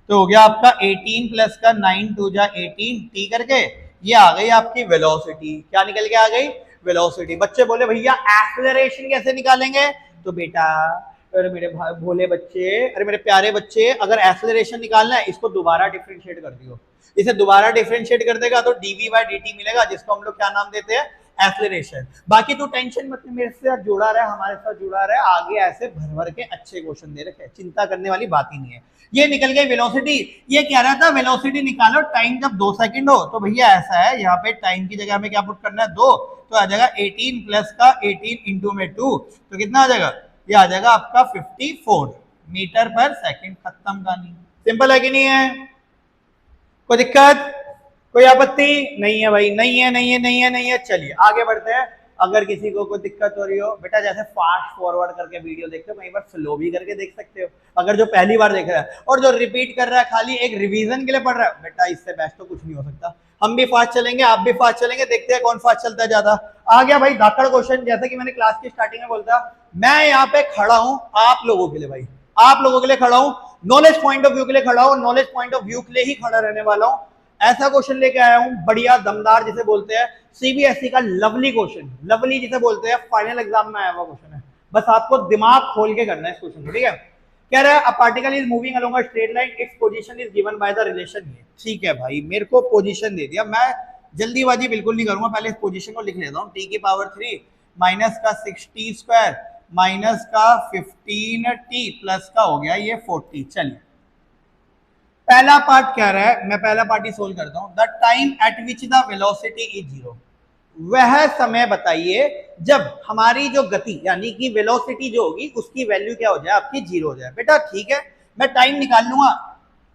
तो हो गया आपका 18 प्लस का 9 2 जा 18 t करके, ये आ गई आपकी वेलोसिटी, क्या निकल के आ गई वेलोसिटी। बच्चे बोले भैया एक्सेलरेशन कैसे निकालेंगे, तो बेटा अरे मेरे भाई भोले बच्चे, अरे मेरे प्यारे बच्चे, अगर एक्सेलरेशन निकालना है इसको दोबारा डिफरेंशिएट कर दियो, इसे दोबारा डिफरेंशिएट कर देगा तो dv/dt मिलेगा, जिसको हम लोग क्या नाम देते हैं एक्सेलरेशन। बाकी तो टेंशन मत, मेरे साथ जुड़ा रहा है, हमारे साथ जुड़ा रहा है, आगे ऐसे भर भर के अच्छे क्वेश्चन दे रखे, चिंता करने वाली बात ही नहीं है। ये निकल गई वेलोसिटी, ये कह रहा था वेलोसिटी निकालो टाइम जब 2 सेकंड हो, तो भैया ऐसा है यहाँ पे टाइम की जगह हमें क्या पुट करना है 2, तो आ जाएगा 18 प्लस का 18 इंटू में 2, तो कितना आ जाएगा, ये आ जाएगा आपका 54 मीटर पर सेकंड, खत्म कहानी। सिंपल है कि नहीं है, कोई दिक्कत, कोई आपत्ति नहीं है भाई, नहीं है नहीं है नहीं है नहीं है। चलिए आगे बढ़ते हैं, अगर किसी को कोई दिक्कत हो रही हो बेटा, जैसे फास्ट फॉरवर्ड करके वीडियो देखते हो, कई बार स्लो भी करके देख सकते हो, अगर जो पहली बार देख रहा है और जो रिपीट कर रहा है खाली एक रिवीजन के लिए पढ़ रहा है, बेटा इससे बेस्ट तो कुछ नहीं हो सकता। हम भी फास्ट चलेंगे, आप भी फास्ट चलेंगे, देखते हैं कौन फास्ट चलता है ज्यादा। आ गया भाई धाकड़ क्वेश्चन, जैसे कि मैंने क्लास की स्टार्टिंग में बोलता, मैं यहाँ पे खड़ा हूँ आप लोगों के लिए भाई, आप लोगों के लिए खड़ा हूँ, नॉलेज पॉइंट ऑफ व्यू के लिए खड़ा हूँ, नॉलेज पॉइंट ऑफ व्यू के लिए ही खड़ा रहने वाला हूँ। ऐसा क्वेश्चन लेके आया हूं बढ़िया दमदार, जिसे बोलते हैं सीबीएसई का लवली क्वेश्चन, लवली जिसे बोलते हैं, फाइनल एग्जाम में आया हुआ क्वेश्चन है, बस आपको दिमाग खोल के करना है इस क्वेश्चन को, ठीक है। कह रहा है a particle is moving along a straight line, its position is given by the relation. ये ठीक है भाई, मेरे को पोजीशन दे दिया, मैं जल्दीबाजी बिल्कुल नहीं करूंगा, पहले इस पोजीशन को लिख लेता हूं, t की पावर 3 माइनस का 6t² माइनस का 15t प्लस का हो गया ये 40। चलिए पहला पार्ट कह रहा है, मैं पहला पार्ट ही सोल्व करता हूं, the time eight which the velocity is 0, वह समय बताइए जब हमारी जो गति यानी कि वेलोसिटी जो होगी उसकी वैल्यू क्या हो जाए, आपकी 0 हो जाए। बेटा ठीक है मैं टाइम निकाल लूंगा,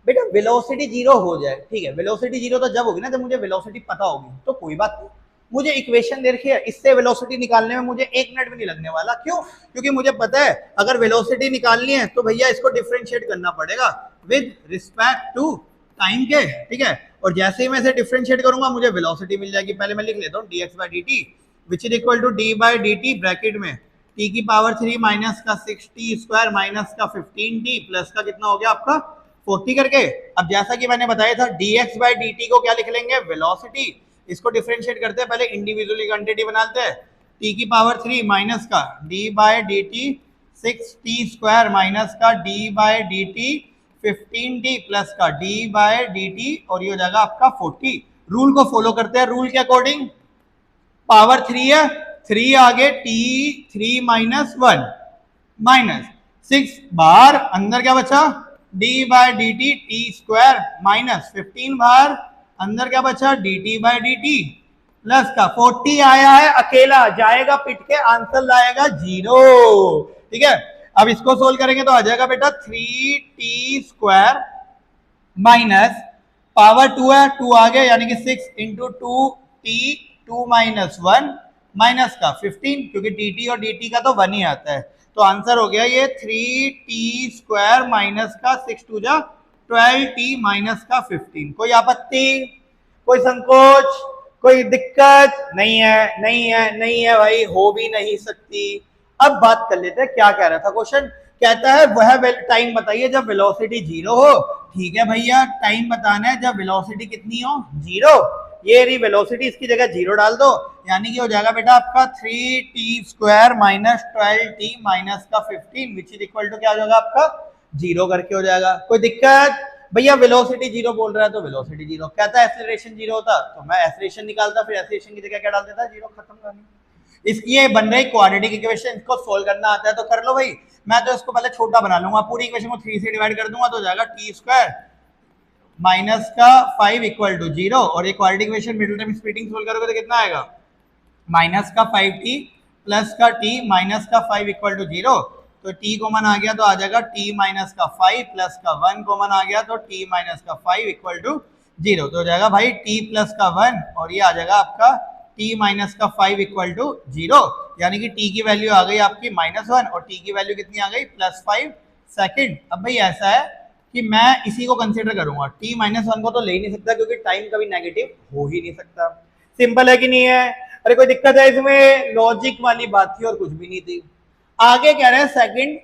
बेटा वेलोसिटी 0 हो जाए, ठीक है वेलोसिटी 0 तो जब होगी ना जब मुझे वेलोसिटी पता होगी, तो कोई बात नहीं, मुझे इक्वेशन दे रखी है, इससे वेलोसिटी निकालने में मुझे 1 मिनट भी नहीं लगने वाला। क्यों? क्योंकि मुझे पता है अगर वेलोसिटी निकालनी है तो भैया इसको डिफरेंशिएट करना पड़ेगा, विद रिस्पेक्ट टू टाइम के, ठीक है। और जैसे ही मैं इसे डिफरेंशिएट करूंगा मुझे वेलोसिटी मिल जाएगी। पहले मैं लिख लेता हूँ dx by dt which is equal to d by dt bracket में t की पावर 3 माइनस का 6t स्क्वायर माइनस का 15t प्लस का कितना हो गया आपका 40 करके। अब जैसा कि मैंने बताया था dx by dt को क्या लिख लेंगे, वेलोसिटी। इसको डिफरेंशिएट करते हैं, पहले इंडिविजुअली क्वांटिटी बनाते हैं। t की पावर 3 माइनस का d by dt 6t square minus का d by dt 15t plus का d by dt और ये हो जाएगा आपका 40। रूल को फॉलो करते हैं, रूल के अकॉर्डिंग पावर 3 है, 3 आगे t 3 माइनस 1 माइनस 6 बाहर अंदर क्या बचा d by dt t square minus 15 बाहर अंदर क्या बचा dt by dt प्लस का 40 आया है अकेला, जाएगा पिट के आंसर लाएगा 0, ठीक है। अब इसको सोल्व करेंगे तो आ जाएगा बेटा 3t स्क्वायर माइनस पावर 2 है, 2 आ गया यानी कि 6 इंटू 2t 2 माइनस 1 माइनस का 15 क्योंकि dt और dt का तो 1 ही आता है, तो आंसर हो गया ये 3t स्क्वायर माइनस का 6 टू जा 12t माइनस का 15। कोई आपत्ति, कोई संकोच, कोई दिक्कत नहीं है? नहीं है, नहीं है भाई, हो भी नहीं सकती। अब बात कर लेते हैं क्या कह रहा था क्वेश्चन। कहता है वह टाइम बताइए जब वेलोसिटी 0 हो। ठीक है भैया, टाइम बताना है जब वेलोसिटी कितनी हो 0। ये रही वेलोसिटी, इसकी जगह 0 डाल दो यानी कि हो जाएगा बेटा आपका 3t square minus 12t minus का 15 विच इज इक्वल टू क्या हो जाएगा आपका 0 करके हो जाएगा। कोई दिक्कत? भैया वेलोसिटी 0 बोल रहा है तो वेलोसिटी 0, कहता है एक्सीलरेशन 0 होता तो मैं एक्सीलरेशन निकालता, फिर एक्सीलरेशन की जगह क्या डाल देता 0, खत्म कहानी। इसकी बन रही क्वाड्रेटिक इक्वेशन, इसको सोल्व करना आता है तो कर लो भाई। मैं तो इसको पहले छोटा बना लूंगा, पूरी इक्वेशन को 3 से डिवाइड कर दूंगा तो हो जाएगा t स्क्वायर माइनस का 5 इक्वल टू 0 और ये quadratic equation middle term splitting solve करोगे तो कितना आएगा माइनस का 5t प्लस का t माइनस का 5 इक्वल टू 0। तो t कॉमन आ गया तो आ जाएगा t माइनस का 5 प्लस का 1 कॉमन आ गया तो t माइनस का 5 इक्वल टू 0। तो हो जाएगा भाई t प्लस का 1 और ये आ जाएगा आपका t माइनस का 5 इक्वल टू 0, यानी कि t की वैल्यू आ गई आपकी -1 और t की वैल्यू कितनी आ गई +5 सेकंड। अब भाई ऐसा है कि मैं इसी को कंसीडर करूंगा, t माइनस 1 को तो ले ही नहीं सकता क्योंकि टाइम कभी नेगेटिव हो ही नहीं सकता। सिंपल है कि नहीं है? अरे कोई दिक्कत है इसमें? लॉजिक वाली बात थी और कुछ भी नहीं थी। आगे कह रहे हैं second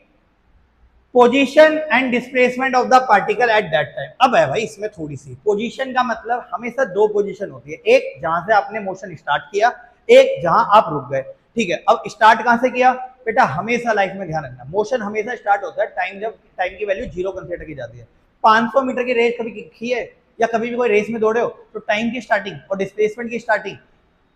position and displacement of the particle at that time. अब है भाई इसमें थोड़ी सी, पोजीशन का मतलब हमेशा दो पोजीशन होती है, एक जहां से आपने मोशन स्टार्ट किया, एक जहां आप रुक गए। ठीक है, अब स्टार्ट कहां से किया बेटा? हमेशा लाइफ में ध्यान रखना, मोशन हमेशा स्टार्ट होता है टाइम, जब टाइम की वैल्यू 0 कंसीडर की जाती है। 500 मीटर की रेस कभी की है या कभी भी कोई रेस में दौड़े हो तो टाइम की स्टार्टिंग और डिस्प्लेसमेंट की स्टार्टिंग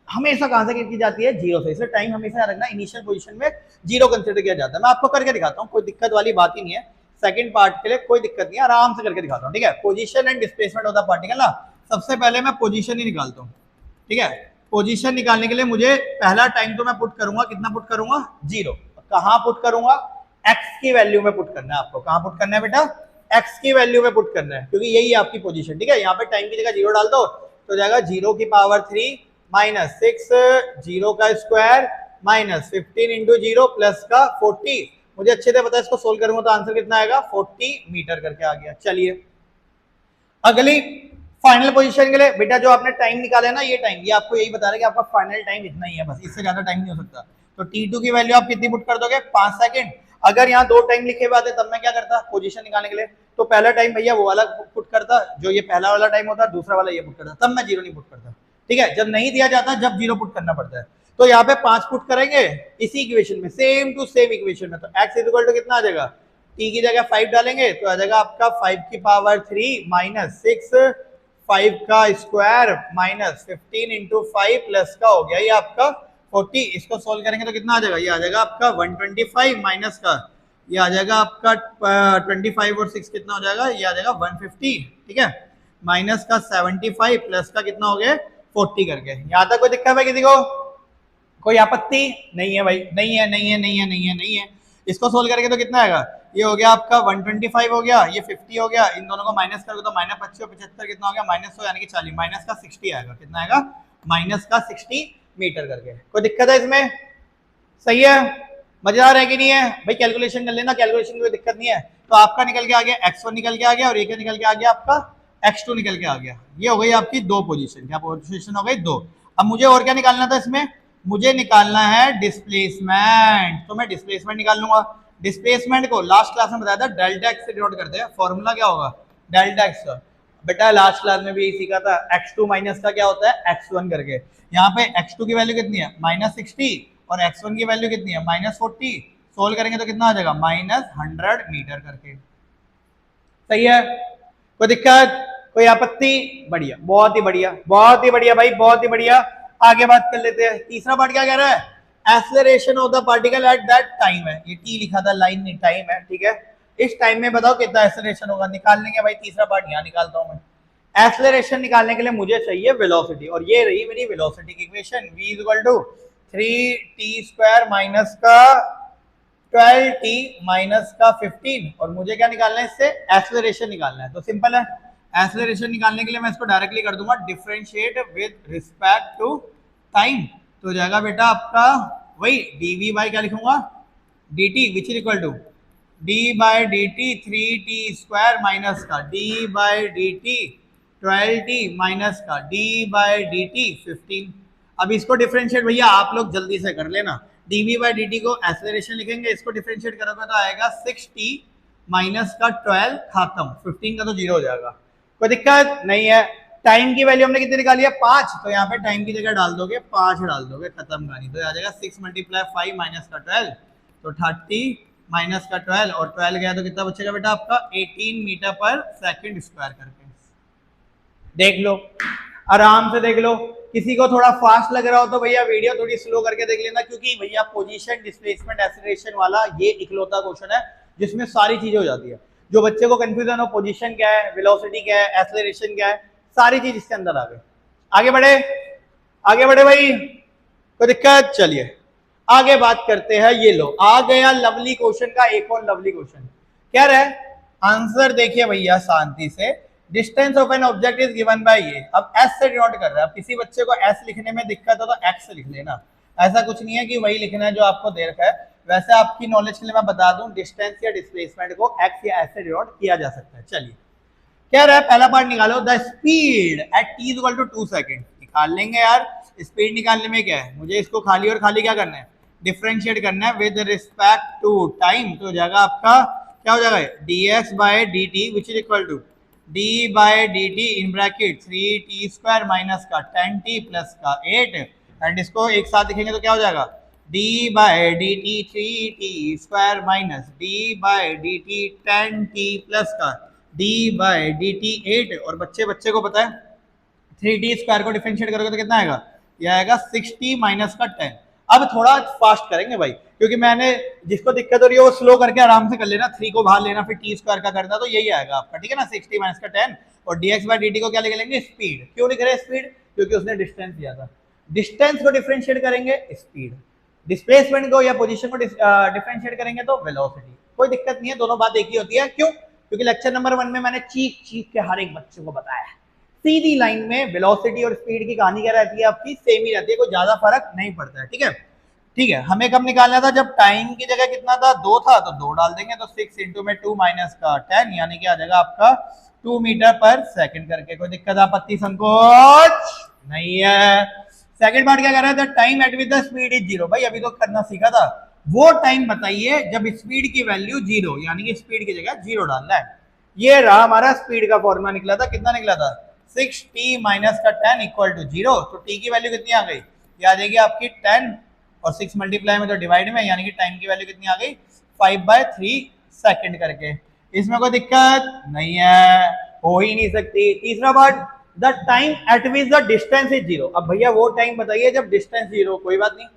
हमेशा कहां से की जाती है 0 से, इसलिए टाइम हमेशा रखना इनिशियल पोजीशन में 0 कंसीडर किया जाता है। मैं आपको करके दिखाता हूं, कोई दिक्कत वाली बात ही नहीं है। सेकंड पार्ट के लिए कोई दिक्कत नहीं है, आराम से करके दिखाता हूं। ठीक है, position and displacement of the particle ना, सबसे पहले मैं पोजीशन ही निकालता हूं। ठीक है, पोजीशन निकालने के लिए मुझे पहला टाइम तो मैं पुट करूंगा, कितना पुट करूंगा 0। कहां पुट करूंगा? x की वैल्यू में पुट करना है आपको। कहां पुट करना है बेटा? x की वैल्यू में पुट करना है, क्योंकि यही है आपकी पोजीशन। ठीक है, यहाँ पे टाइम की जगह 0 डाल दो तो हो जाएगा 0 की पावर 3 माइनस 6 0 का स्क्वायर माइनस 15 इंटू 0 प्लस का 40। मुझे अच्छे से पता है, इसको सोल्व करूंगा तो आंसर कितना आएगा 40 मीटर करके आ गया। चलिए अगली फाइनल पोजीशन के लिए बेटा जो आपने टाइम निकाला है ना, ये टाइम ये आपको यही बता रहा है कि आपका फाइनल टाइम इतना ही है, बस इससे ज्यादा टाइम नहीं हो सकता। तो t2 की वैल्यू आप कितनी पुट कर दोगे 5 सेकंड। अगर यहाँ दो टाइम लिखे हुए आते तब मैं क्या करता पोजीशन निकालने के लिए, तो पहला टाइम भैया वो वाला पुट करता जो ये पहला वाला टाइम होता, दूसरा वाला ये पुट करता, तब मैं 0 नहीं पुट करता। ठीक है, जब नहीं दिया जाता जब 0 पुट करना पड़ता है। तो यहाँ पे 5 पुट करेंगे इसी इक्वेशन में, सेम टू सेम इक्वेशन में। तो x इक्वल टू कितना आ जाएगा, t की जगह 5 डालेंगे तो आ जाएगा आपका 5 की पावर 3 माइनस 6 5 का स्क्वायर माइनस 15 इंटू 5 प्लस का हो गया ये आपका 40। इसको सोल्व करेंगे तो कितना आ जाएगा, ये आ जाएगा आपका 125 माइनस का ये आ जाएगा आपका 25 और 6 कितना हो जाएगा, ये आ जाएगा 150। ठीक है, माइनस का 75 प्लस का कितना हो गया 40 करके। यहाँ तक कोई दिक्कत है किसी को? कोई आपत्ति नहीं है भाई? नहीं है, नहीं है, नहीं है, नहीं है, नहीं है। इसको सोल्व करेंगे तो कितना आएगा, ये हो गया आपका 125 हो गया, ये 50 हो गया, इन दोनों को माइनस करोगे तो माइनस 25 और 75 कितना हो गया -100 यानी कि 40, माइनस का 60 आएगा। कितना आएगा? माइनस का 60 मीटर करके। कोई दिक्कत है इसमें? सही है, मजेदार है कि नहीं है भाई? कैलकुलेशन कर लेना, कैलकुलेशन की कोई दिक्कत नहीं है। तो आपका निकल के आ गया x1 निकल के आ गया और एक निकल के आ गया आपका x2 निकल के आ गया। ये हो गई आपकी दो पोजीशन। क्या पोजीशन हो गई? दो। अब मुझे और क्या निकालना था इसमें? मुझे निकालना है डिस्प्लेसमेंट। तो मैं डिस्प्लेसमेंट निकाल लूंगा। डिस्प्लेसमेंट को लास्ट क्लास में बताया था डेल्टा एक्स से डिनोट करते हैं। फॉर्मूला क्या होगा? डेल्टा एक्स का। बेटा लास्ट क्लास में भी यही सीखा था। x2 माइनस का क्या होता है? x1 करके। यहाँ पे x2 की वैल्यू कितनी है? -60 और x1 की वैल्यू कितनी है? -40। सोल्व करेंगे तो कितना आ जाएगा? -100 मीटर करके। सही है? कोई दिक्कत, कोई आपत्ति? बढ़िया, बहुत ही बढ़िया, बहुत ही बढ़िया भाई, बहुत ही बढ़िया। आगे बात कर लेते हैं। तीसरा पार्ट क्या कह रहा है? Acceleration of the particle at that time है। ये टी लिखा था, लाइन नहीं, टाइम है, ठीक है। इस टाइम में बताओ कितना एक्सेलरेशन होगा, निकाल लेंगे भाई। तीसरा पार्ट यहाँ निकालता हूं मैं। एक्सेलरेशन निकालने के लिए मुझे चाहिए वेलोसिटी, और ये रही मेरी वेलोसिटी की इक्वेशन। v = 3t² माइनस का 12t माइनस का 15, और मुझे क्या निकालना है इससे? एक्सेलरेशन निकालना है। तो सिंपल है, एक्सेलरेशन निकालने के लिए मैं इसको डायरेक्टली कर दूंगा differentiate with respect to time. तो हो जाएगा बेटा आपका वही dv बाय क्या लिखूंगा? dt which is equal to d/dt 3t² minus का d/dt 12t माइनस का d/dt 15। अब इसको डिफरेंशिएट भैया आप लोग जल्दी से कर लेना। dv/dt को एक्सेलरेशन लिखेंगे, इसको डिफरेंशिएट करोगे तो आएगा 6t माइनस का 12 खत्म, 15 का तो 0 हो जाएगा। कोई दिक्कत नहीं है। टाइम की वैल्यू हमने कितनी निकाली है? 5। तो यहाँ पे टाइम की जगह डाल दोगे 5 डाल दोगे, खत्म कहानी। तो आ जाएगा 6 × 5 माइनस का 12, तो 30 माइनस का 12, और 12 गया तो कितना बचेगा बेटा आपका? 18 मीटर पर सेकंड स्क्वायर करके। देख लो, आराम से देख लो। किसी को थोड़ा फास्ट लग रहा हो तो भैया वीडियो थोड़ी स्लो करके देख लेना, क्योंकि भैया पोजीशन, डिस्प्लेसमेंट, एक्सेलरेशन वाला ये इकलौता क्वेश्चन है जिसमें सारी चीजें हो जाती है। जो बच्चे को कंफ्यूजन हो, पोजीशन क्या है, वेलोसिटी क्या है, एक्सेलरेशन क्या है, सारी चीज इसके अंदर आ गई। आगे बढ़े, आगे बढ़े भाई, कोई दिक्कत? चलिए आगे बात करते हैं। ये लो आ गया लवली क्वेश्चन का एक और लवली क्वेश्चन। क्या रहा है आंसर? देखिए भैया शांति से। Distance of an object is given by ये। अब s से डिनोट कर रहा है। अब किसी बच्चे को s लिखने में दिक्कत हो तो x से लिख लेना। ऐसा कुछ नहीं है कि वही लिखना है जो आपको दे रखा है। वैसे आपकी नॉलेज के लिए मैं बता दूं, डिस्टेंस या डिस्प्लेसमेंट को x या s से डिनोट किया जा सकता है। चलिए क्या रहा है? पहला पार्ट निकालो, the speed at t = 2 second. निकाल लेंगे यार। स्पीड निकालने में क्या है? मुझे इसको खाली और खाली क्या करना है? डिफरेंशिएट करना है विद रिस्पेक्ट टू टाइम। तो हो जाएगा आपका क्या हो जाएगा? dx/dt which is equal to d/dt in bracket 3t² minus का 10t प्लस का 8, एंड इसको एक साथ लिखेंगे तो क्या हो जाएगा? d/dt 3t² minus d/dt 10t plus का d/dt 8, और बच्चे को पता है 3t² को डिफरेंशिएट करोगे तो कितना आएगा? ये आएगा 6t माइनस का 10। अब थोड़ा फास्ट करेंगे भाई, क्योंकि मैंने जिसको दिक्कत हो रही है वो स्लो करके आराम से कर लेना। 3 को बाहर लेना, फिर t² का करना, तो यही आएगा आपका, ठीक है ना? 6t माइनस का 10, और dx/dt को क्या लिख लेंगे? स्पीड। क्यों लिख रहे हैं स्पीड? क्योंकि उसने डिस्टेंस दिया था। डिस्टेंस को डिफरेंशिएट करेंगे स्पीड, डिस्प्लेसमेंट को या पोजीशन को डिफरेंशिएट करेंगे तो वेलोसिटी। कोई दिक्कत नहीं है, दोनों बात एक ही होती है। क्यों? क्योंकि लेक्चर नंबर 1 में मैंने चीख के हर एक बच्चे को बताया है, सीधी लाइन में वेलोसिटी और स्पीड की कहानी क्या रहती है आपकी? सेम ही रहती है, कोई ज्यादा फर्क नहीं पड़ता है, ठीक है? ठीक है, हमें कब निकालना था? जब टाइम की जगह कितना था? 2 था, तो 2 डाल देंगे, तो 6 × 2 माइनस का 10, यानी कि आ जाएगा आपका 2 मीटर पर सेकंड करके। कोई दिक्कत, आपत्ति, संकोच नहीं है। सेकंड पार्ट क्या कर रहा है? The time at with the speed is 0। भाई अभी तो करना सीखा था, वो टाइम बताइए जब स्पीड की वैल्यू 0, यानी कि स्पीड की जगह 0 डालना है। ये रहा हमारा स्पीड का फॉर्मूला। निकला था, कितना निकला था? 6t माइनस का 10 इक्वल टू 0। तो t की वैल्यू कितनी आ गई? ये आ जाएगी आपकी 10, और 6 मल्टीप्लाई में तो डिवाइड में, यानी कि टाइम की वैल्यू कितनी आ गई? 5/3 सेकंड करके। इसमें कोई दिक्कत नहीं है, हो ही नहीं सकती। तीसरा part, the time eight which the distance is 0। अब भैया वो टाइम बताइए जब डिस्टेंस 0। कोई बात नहीं,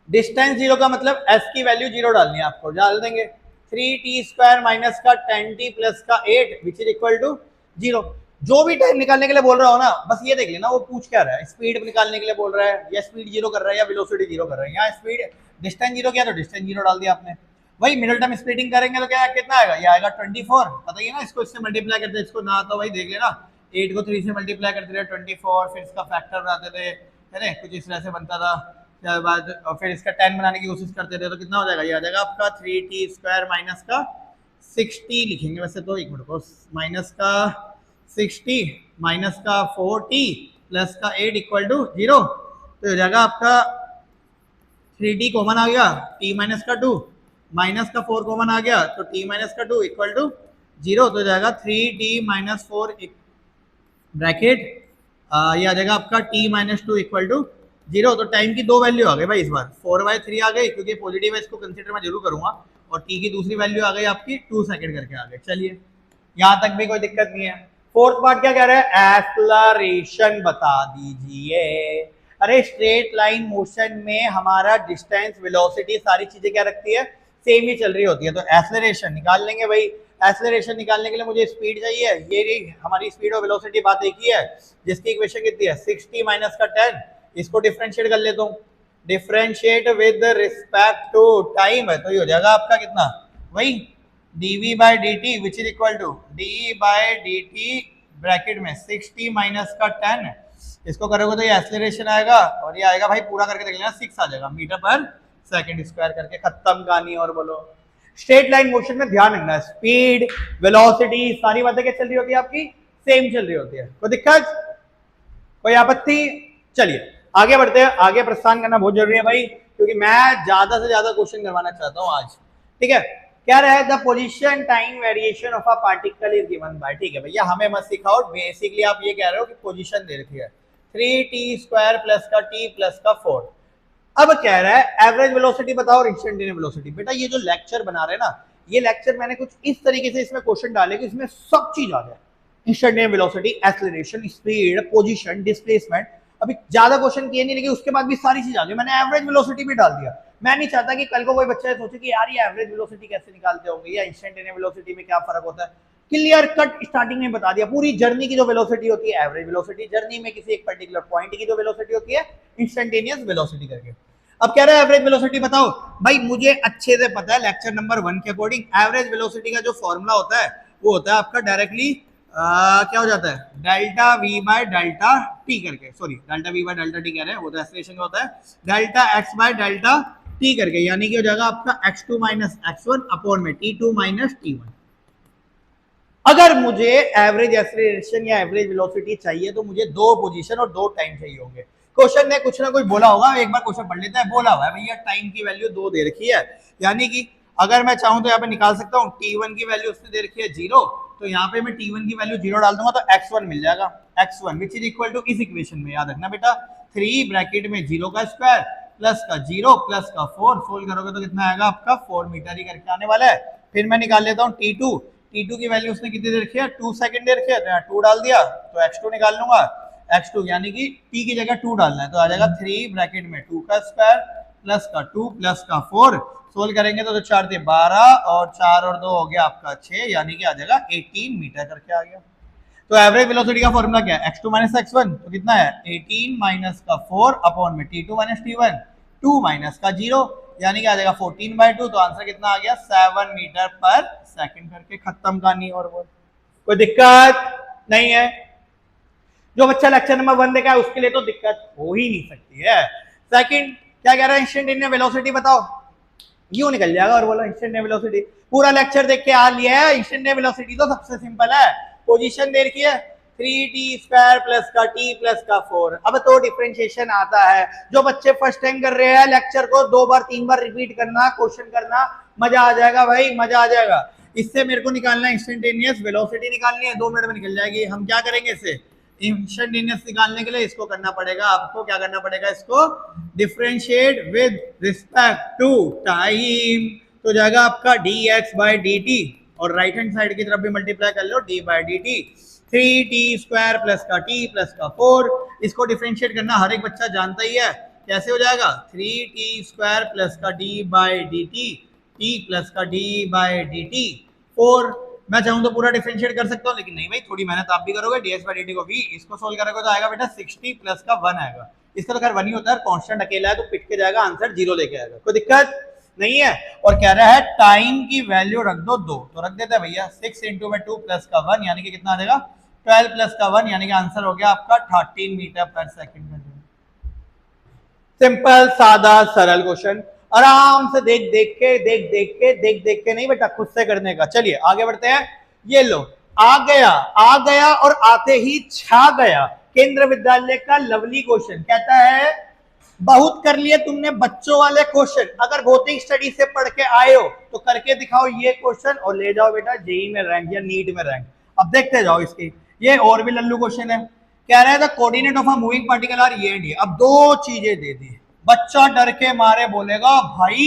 डिस्टेंस 0 का मतलब s की वैल्यू 0 डालनी है आपको, डाल देंगे। 3t² माइनस का 10t प्लस का 8 विच इज इक्वल टू 0। जो भी टाइम निकालने के लिए बोल रहा हो ना, बस ये देख लेना वो पूछ क्या रहा है। स्पीड निकालने के लिए बोल रहा है, या स्पीड 0 कर रहा है, या वेलोसिटी 0 कर रहा है। यहाँ स्पीड डिस्टेंस 0 किया तो डिस्टेंस 0 डाल दिया आपने। वही मिडिल टर्म स्प्लिटिंग करेंगे तो क्या कितना आएगा? ये आएगा 24। पता ही है ना, इसको इससे मल्टीप्लाई करते हैं, इसको ना तो भाई देख लेना, 8 को 3 से मल्टीप्लाई करते थे 24, फिर इसका फैक्टर बनाते थे, है ना, कुछ इस तरह से बनता था। उसके बाद फिर इसका 10 बनाने की कोशिश करते थे तो कितना हो जाएगा, ये आ जाएगा आपका 3t² माइनस का 60 लिखेंगे वैसे तो, एक मिनट को, माइनस का 60 माइनस का 4t प्लस का 8 इक्वल टू 0। तो हो जाएगा आपका 3t कॉमन आ गया, t माइनस का 2 माइनस का 4 कॉमन आ गया तो t माइनस का 2 इक्वल टू 0। तो हो जाएगा 3t माइनस 4 ब्रैकेट ये आ जाएगा आपका t माइनस 2 इक्वल टू 0। तो टाइम की दो वैल्यू आ गई भाई, इस बार 4/3 आ गई क्योंकि पॉजिटिव है, इसको कंसीडर मैं जरूर करूंगा, और t की दूसरी वैल्यू आ गई आपकी 2 सेकंड करके आ गई। चलिए यहां तक भी कोई दिक्कत नहीं है। फोर्थ पार्ट क्या कह रहा है, एक्सेलरेशन बता दीजिए। अरे स्ट्रेट लाइन मोशन में हमारा डिस्टेंस, वेलोसिटी, सारी चीजें क्या रखती है, सेम ही चल रही होती है। तो एक्सेलरेशन निकाल लेंगे भाई। एक्सेलरेशन निकालने के लिए मुझे स्पीड चाहिए, ये हमारी स्पीड और वेलोसिटी बात एक ही है, जिसकी इक्वेशन कितनी है 60 माइनस का 10। इसको डिफरेंशिएट कर लेता हूँ, differentiate with respect to time है, तो ये हो जाएगा आपका कितना, वही dv by dt which is equal to d by dt bracket में 60 माइनस का 10। इसको करोगे तो ये एक्सेलरेशन आएगा, और ये आएगा भाई पूरा करके देख लेना 6 आ जाएगा मीटर पर सेकंड स्क्वायर करके, खत्म कहानी। और बोलो स्ट्रेट लाइन मोशन में ध्यान रखना है, स्पीड, वेलोसिटी, सारी बातें क्या चल रही होती है आपकी, सेम चल रही होती है। कोई दिक्कत, कोई आपत्ति? चलिए आगे बढ़ते हैं। आगे प्रस्थान करना बहुत जरूरी है भाई, क्योंकि मैं ज्यादा से ज्यादा क्वेश्चन करवाना चाहता हूं आज। ठीक है, क्या रहे, the position time variation of a particle is given by. ठीक है भैया, हमें मत सिखाओ, बेसिकली आप ये कह रहे हो कि पोजीशन दे रखी है 3t² प्लस का t प्लस का 4। अब कह रहा है एवरेज वेलोसिटी बताओ और इंस्टेंटेनियस वेलोसिटी। बेटा ये जो लेक्चर बना रहे हैं ना, ये लेक्चर मैंने कुछ इस तरीके से इसमें क्वेश्चन डाले कि इसमें सब चीज आ जाए, instantaneous velocity, acceleration, speed, position, displacement. अभी ज्यादा क्वेश्चन किए नहीं, लेकिन उसके बाद भी सारी चीज आ गई। मैंने एवरेज वेलोसिटी भी डाल दिया। मैं नहीं चाहता कि कल को कोई बच्चा सोचे कि यार ये एवरेज वेलोसिटी कैसे निकालते होंगे या इंस्टेंटेनियस वेलोसिटी में क्या फर्क होता है। क्लियर कट स्टार्टिंग में बता दिया, पूरी जर्नी की जो वेलोसिटी होती है एवरेज वेलोसिटी, जर्नी में किसी एक पर्टिकुलर पॉइंट की जो वेलोसिटी होती है इंस्टेंटेनियस वेलोसिटी करके। अब कह रहा है एवरेज वेलोसिटी बताओ। भाई मुझे अच्छे से पता है लेक्चर नंबर 1 के अकॉर्डिंग एवरेज वेलोसिटी का जो फॉर्मूला होता है वो होता है आपका डायरेक्टली क्या हो जाता है, delta v by delta T करके, sorry delta v by delta T कह रहे हैं, वो तो एक्सेलरेशन का होता है, delta x by delta T करके, यानी कि हो जाएगा आपका x2 माइनस x1 अपॉन में t2 माइनस t1। अगर मुझे एवरेज एक्सेलरेशन या एवरेज वेलोसिटी चाहिए तो मुझे दो पोजीशन और दो टाइम चाहिए होंगे। क्वेश्चन ने कुछ ना कुछ बोला होगा, एक बार क्वेश्चन पढ़ लेता है। बोला हुआ है भैया टाइम की वैल्यू 2 दे रखी है, यानी कि अगर मैं चाहूं तो यहाँ पे निकाल सकता हूँ t1 की वैल्यू उसने दे रखी है 0, तो यहाँ पे मैं t1 की वैल्यू 0 डाल दूंगा तो x1 मिल जाएगा, x1 which is equal to, इस इक्वेशन में याद रखना बेटा 3 ब्रैकेट में 0 का स्क्वायर प्लस का 0 प्लस का 4, सोल्व करोगे तो कितना आएगा आपका 4 मीटर ही करके आने वाला है। फिर मैं निकाल लेता हूँ t2 की वैल्यू उसने कितनी दे रखी है 2 सेकंड दे रखी है, तो यहाँ 2 डाल दिया तो x2 निकाल लूंगा, x2 यानी कि t की जगह 2 डालना है, तो आ जाएगा 3 ब्रैकेट में 2 का स्क्वायर प्लस का 2 प्लस का 4, सोल्व करेंगे तो 4 थे 12 और 4 और 2 हो गया आपका 6, यानी कि आ जाएगा 18 मीटर करके आ गया। तो एवरेज वेलोसिटी का फॉर्मूला क्या है, x2 माइनस x1, तो कितना है 18 माइनस का 4 अपॉन में t2 माइनस t1, 2 माइनस का 0, यानी कि आ जाएगा 14/2, तो आंसर कितना आ गया 7 मीटर पर सेकंड करके, खत्म कहानी। और वो कोई दिक्कत नहीं है, जो बच्चा लेक्चर नंबर 1 देखा है उसके लिए तो दिक्कत हो ही नहीं सकती है। सेकंड क्या कह रहा है, इंस्टेंटेनियस वेलोसिटी बताओ, यूं निकल जाएगा। और बोला इंस्टेंटेनियस वेलोसिटी, पूरा लेक्चर देख के आ लिया है, इंस्टेंटेनियस वेलोसिटी तो सबसे सिंपल है, पोजीशन दे रखी है 3t² प्लस का t प्लस का 4। अब तो डिफरेंशिएशन आता है, जो बच्चे फर्स्ट टाइम कर रहे हैं लेक्चर को 2 बार 3 बार रिपीट करना, क्वेश्चन करना, मजा आ जाएगा भाई, मजा आ जाएगा। इससे मेरे को निकालना है इंस्टेंटेनियस वेलोसिटी, निकालनी है, 2 मिनट में निकल जाएगी। हम क्या करेंगे इसे, इंस्टेंटेनियस निकालने के लिए इसको करना पड़ेगा, आपको क्या करना पड़ेगा, इसको differentiate with respect to time, तो जाएगा आपका dx बाई dt, और राइट हैंड साइड की तरफ भी मल्टीप्लाई कर लो d by dt, 3t² plus का t प्लस का 4। इसको डिफरेंशिएट करना हर एक बच्चा जानता ही है, कैसे हो जाएगा 3t² प्लस का d by dt, t plus का d बाई dt 4। मैं चाहूं तो पूरा डिफरेंशिएट कर सकता हूं, लेकिन नहीं भाई, थोड़ी मेहनत आप भी करोगे, dx बाई dt को v, इसको सोल्व करोगे तो आएगा बेटा 60 प्लस का 1 आएगा। इसका तो खैर 1 ही होता है, कांस्टेंट अकेला है तो पिट के जाएगा, आंसर 0 लेके आएगा, कोई दिक्कत नहीं है। और कह रहा है टाइम की वैल्यू रख दो 2, तो रख देते हैं भैया 6 इंटू में 2 प्लस का 1, यानी कि कितना आ जाएगा 12 प्लस का 1, यानी कि आंसर हो गया आपका 13 मीटर पर सेकंड। सिंपल सादा सरल क्वेश्चन, आराम से देख देख के नहीं बेटा, खुद से करने का। चलिए आगे बढ़ते हैं। ये लो, आ गया और आते ही छा गया, केंद्र विद्यालय का लवली क्वेश्चन। कहता है बहुत कर लिए तुमने बच्चों वाले क्वेश्चन, अगर भौतिक स्टडी से पढ़ के आए हो तो करके दिखाओ ये क्वेश्चन और ले जाओ बेटा जेई में रैंक या नीट में रैंक। अब देखते जाओ इसकी, ये और भी लल्लू क्वेश्चन है। कह रहे हैं the coordinate of a moving particle are ये एंड ये। अब दो चीजें दे दी, बच्चा डर के मारे बोलेगा भाई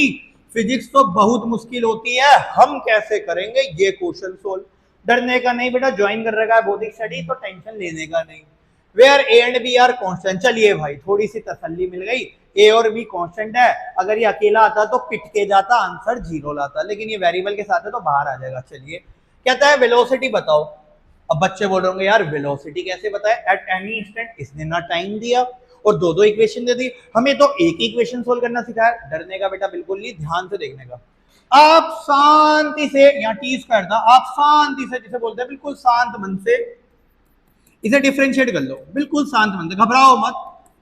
फिजिक्स तो बहुत मुश्किल होती है, हम कैसे करेंगे ये क्वेश्चन सोल्व। डरने का नहीं बेटा, ज्वाइन कर रखा है भौतिक स्टडी तो टेंशन लेने का नहीं। Where a and b are constant, चलिए भाई थोड़ी सी तसल्ली मिल गई, ए और बी कांस्टेंट है। अगर ये अकेला आता तो पिट के जाता, आंसर 0 लाता, लेकिन ये वेरिएबल के साथ है तो बाहर आ जाएगा। चलिए कहता है वेलोसिटी बताओ। अब बच्चे बोलोगे यार वेलोसिटी कैसे बताए, एट एनी इंस्टेंट, इसने ना टाइम दिया और दो इक्वेशन दे दी, हमें तो एक ही इक्वेशन सोल्व करना सिखाया। डरने का बेटा बिल्कुल नहीं, ध्यान से देखने का। आप शांति से, यहाँ टी स्क्वायर था, आप शांति से जिसे बोलते हैं बिल्कुल शांत मन से इसे डिफरेंशिएट कर लो, बिल्कुल शांत मन से, घबराओ मत।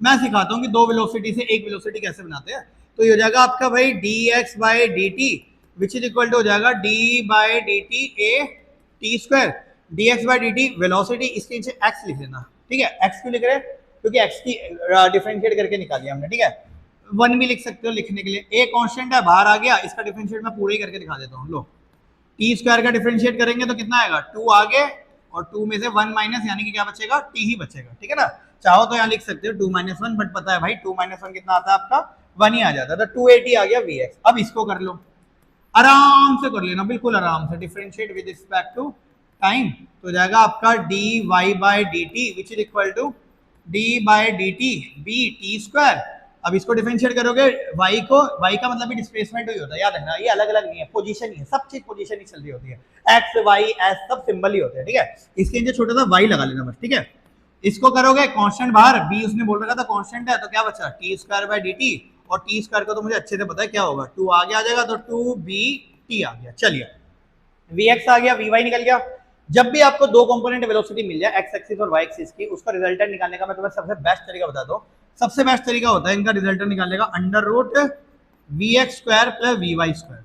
मैं सिखाता हूँ कि दो वेलोसिटी से एक वेलोसिटी कैसे बनाते हैं। तो ये हो जाएगा आपका भाई dx by d t which is equal to हो जाएगा d by d t a t square. dx by d t velocity, इसके नीचे x लिख लेना, ठीक है। x क्यों लिख रहे हैं, क्योंकि x की डिफरेंशिएट करके निकाली हमने, ठीक है। 1 भी लिख सकते हो लिखने के लिए, a कांस्टेंट है बाहर आ गया, इसका डिफरेंशिएट मैं पूरा ही करके दिखा देता हूँ। लो टी स्क्वायर का डिफरेंशिएट करेंगे तो कितना आएगा, 2 आगे और 2 में से 1 माइनस, यानी कि क्या बचेगा, t ही बचेगा, ठीक है ना। चाहो तो यहाँ लिख सकते हो 2 माइनस 1, बट पता है भाई 2 माइनस 1 कितना आता है आपका, 1 ही आ जाता है, तो 280 आ गया vx। अब इसको कर लो, आराम से कर लेना, बिल्कुल आराम से, differentiate with respect to time. तो जाएगा आपका dy by d t which is equal to d by d t b t square. अब इसको डिफरेंशिएट करोगे, y को, y का मतलब भी डिस्प्लेसमेंट ही होता है, याद रखना, ये अलग अलग नहीं है, पोजीशन ही है, सब चीज पोजीशन ही चल रही होती है, x y s सब सिंबल ही होते हैं, ठीक है। इसके नीचे छोटा सा y लगा लेना बस, ठीक है। इसको करोगे कांस्टेंट बाहर, b उसने बोल रखा था कांस्टेंट है, तो क्या बचा T square by d T, और टी स्क्वायर का तो मुझे अच्छे से पता है क्या होगा, 2 आगे आ जाएगा तो 2bt आ गया। चलिए vx आ गया, vy निकल गया। जब भी आपको दो कंपोनेंट वेलोसिटी मिल जाए x एक्सिस और y एक्सिस की, उसका रिजल्टेंट निकालने का मैं तुम्हें सबसे बेस्ट तरीका बता दूं। सबसे बेस्ट तरीका होता है इनका रिजल्टेंट निकालने का under root vx square plus vy square.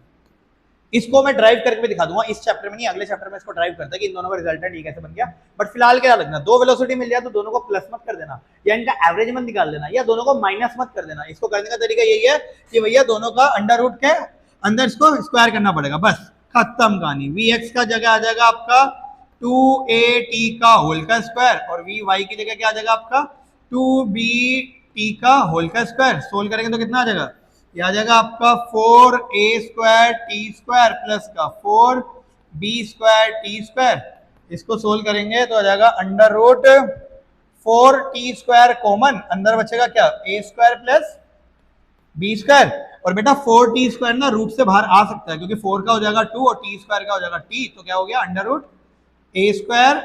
इसको मैं ड्राइव करके भी दिखा दूंगा, इस चैप्टर में नहीं, अगले चैप्टर में इसको ड्राइव करता है कि इन दोनों का रिजल्टेंट ये कैसे बन गया। बट फिलहाल क्या लगना, दो वेलोसिटी मिल जाए तो दोनों को प्लस मत कर देना या इनका एवरेज मत निकाल देना, या दोनों को माइनस मत कर देना। इसको करने का तरीका यही है कि भैया दोनों का अंडर रूट के अंदर इसको स्क्वायर करना पड़ेगा, बस खत्म कहानी। vx का जगह आ जाएगा आपका 2at का होल का स्क्वायर, और vy की जगह क्या आ जाएगा आपका 2bt का होल का स्क्वायर। सोल्व करेंगे तो कितना आ जाएगा, ये आ जाएगा आपका 4a square T square plus का 4b स्क्वायर टी स्क्वायर। इसको सोल्व करेंगे तो आ जाएगा under root 4t square common, अंदर बचेगा क्या a square plus b square. और बेटा 4t स्क्वायर ना रूट से बाहर आ सकता है, क्योंकि 4 का हो जाएगा 2 और t स्क्वायर का हो जाएगा t, तो क्या हो गया अंडर रूट a स्क्वायर,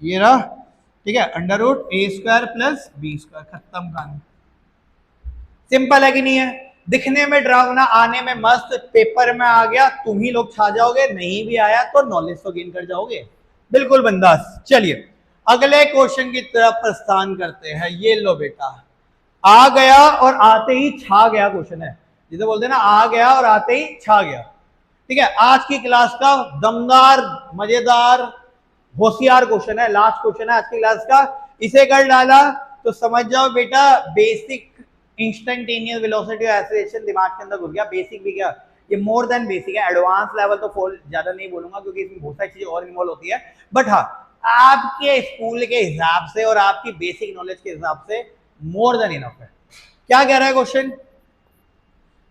ये रहा, ठीक है, under root a square plus b square. खत्म कहानी। सिंपल है कि नहीं है, दिखने में डरावना, आने में मस्त, पेपर में आ गया तुम ही लोग छा जाओगे, नहीं भी आया तो नॉलेज तो गेन कर जाओगे, बिल्कुल बंदास। चलिए अगले क्वेश्चन की तरफ प्रस्थान करते हैं। ये लो बेटा, आ गया और आते ही छा गया क्वेश्चन है, जिसे बोलते हैं ना आ गया और आते ही छा गया, ठीक है। आज की क्लास का दमदार मजेदार होशियार क्वेश्चन है, लास्ट क्वेश्चन है आज की क्लास का। इसे कर डाला तो समझ जाओ बेटा बेसिक इंस्टेंटेनियस वेलोसिटी और एक्सेलरेशन दिमाग के अंदर घुस गया। बेसिक भी क्या, ये मोर देन बेसिक है, एडवांस लेवल तो फॉल ज्यादा नहीं बोलूंगा क्योंकि इसमें बहुत सारी चीजें और इन्वॉल्व होती है, बट हाँ आपके स्कूल के हिसाब से और आपकी बेसिक नॉलेज के हिसाब से मोर देन इनफ है। क्या कह रहा है question,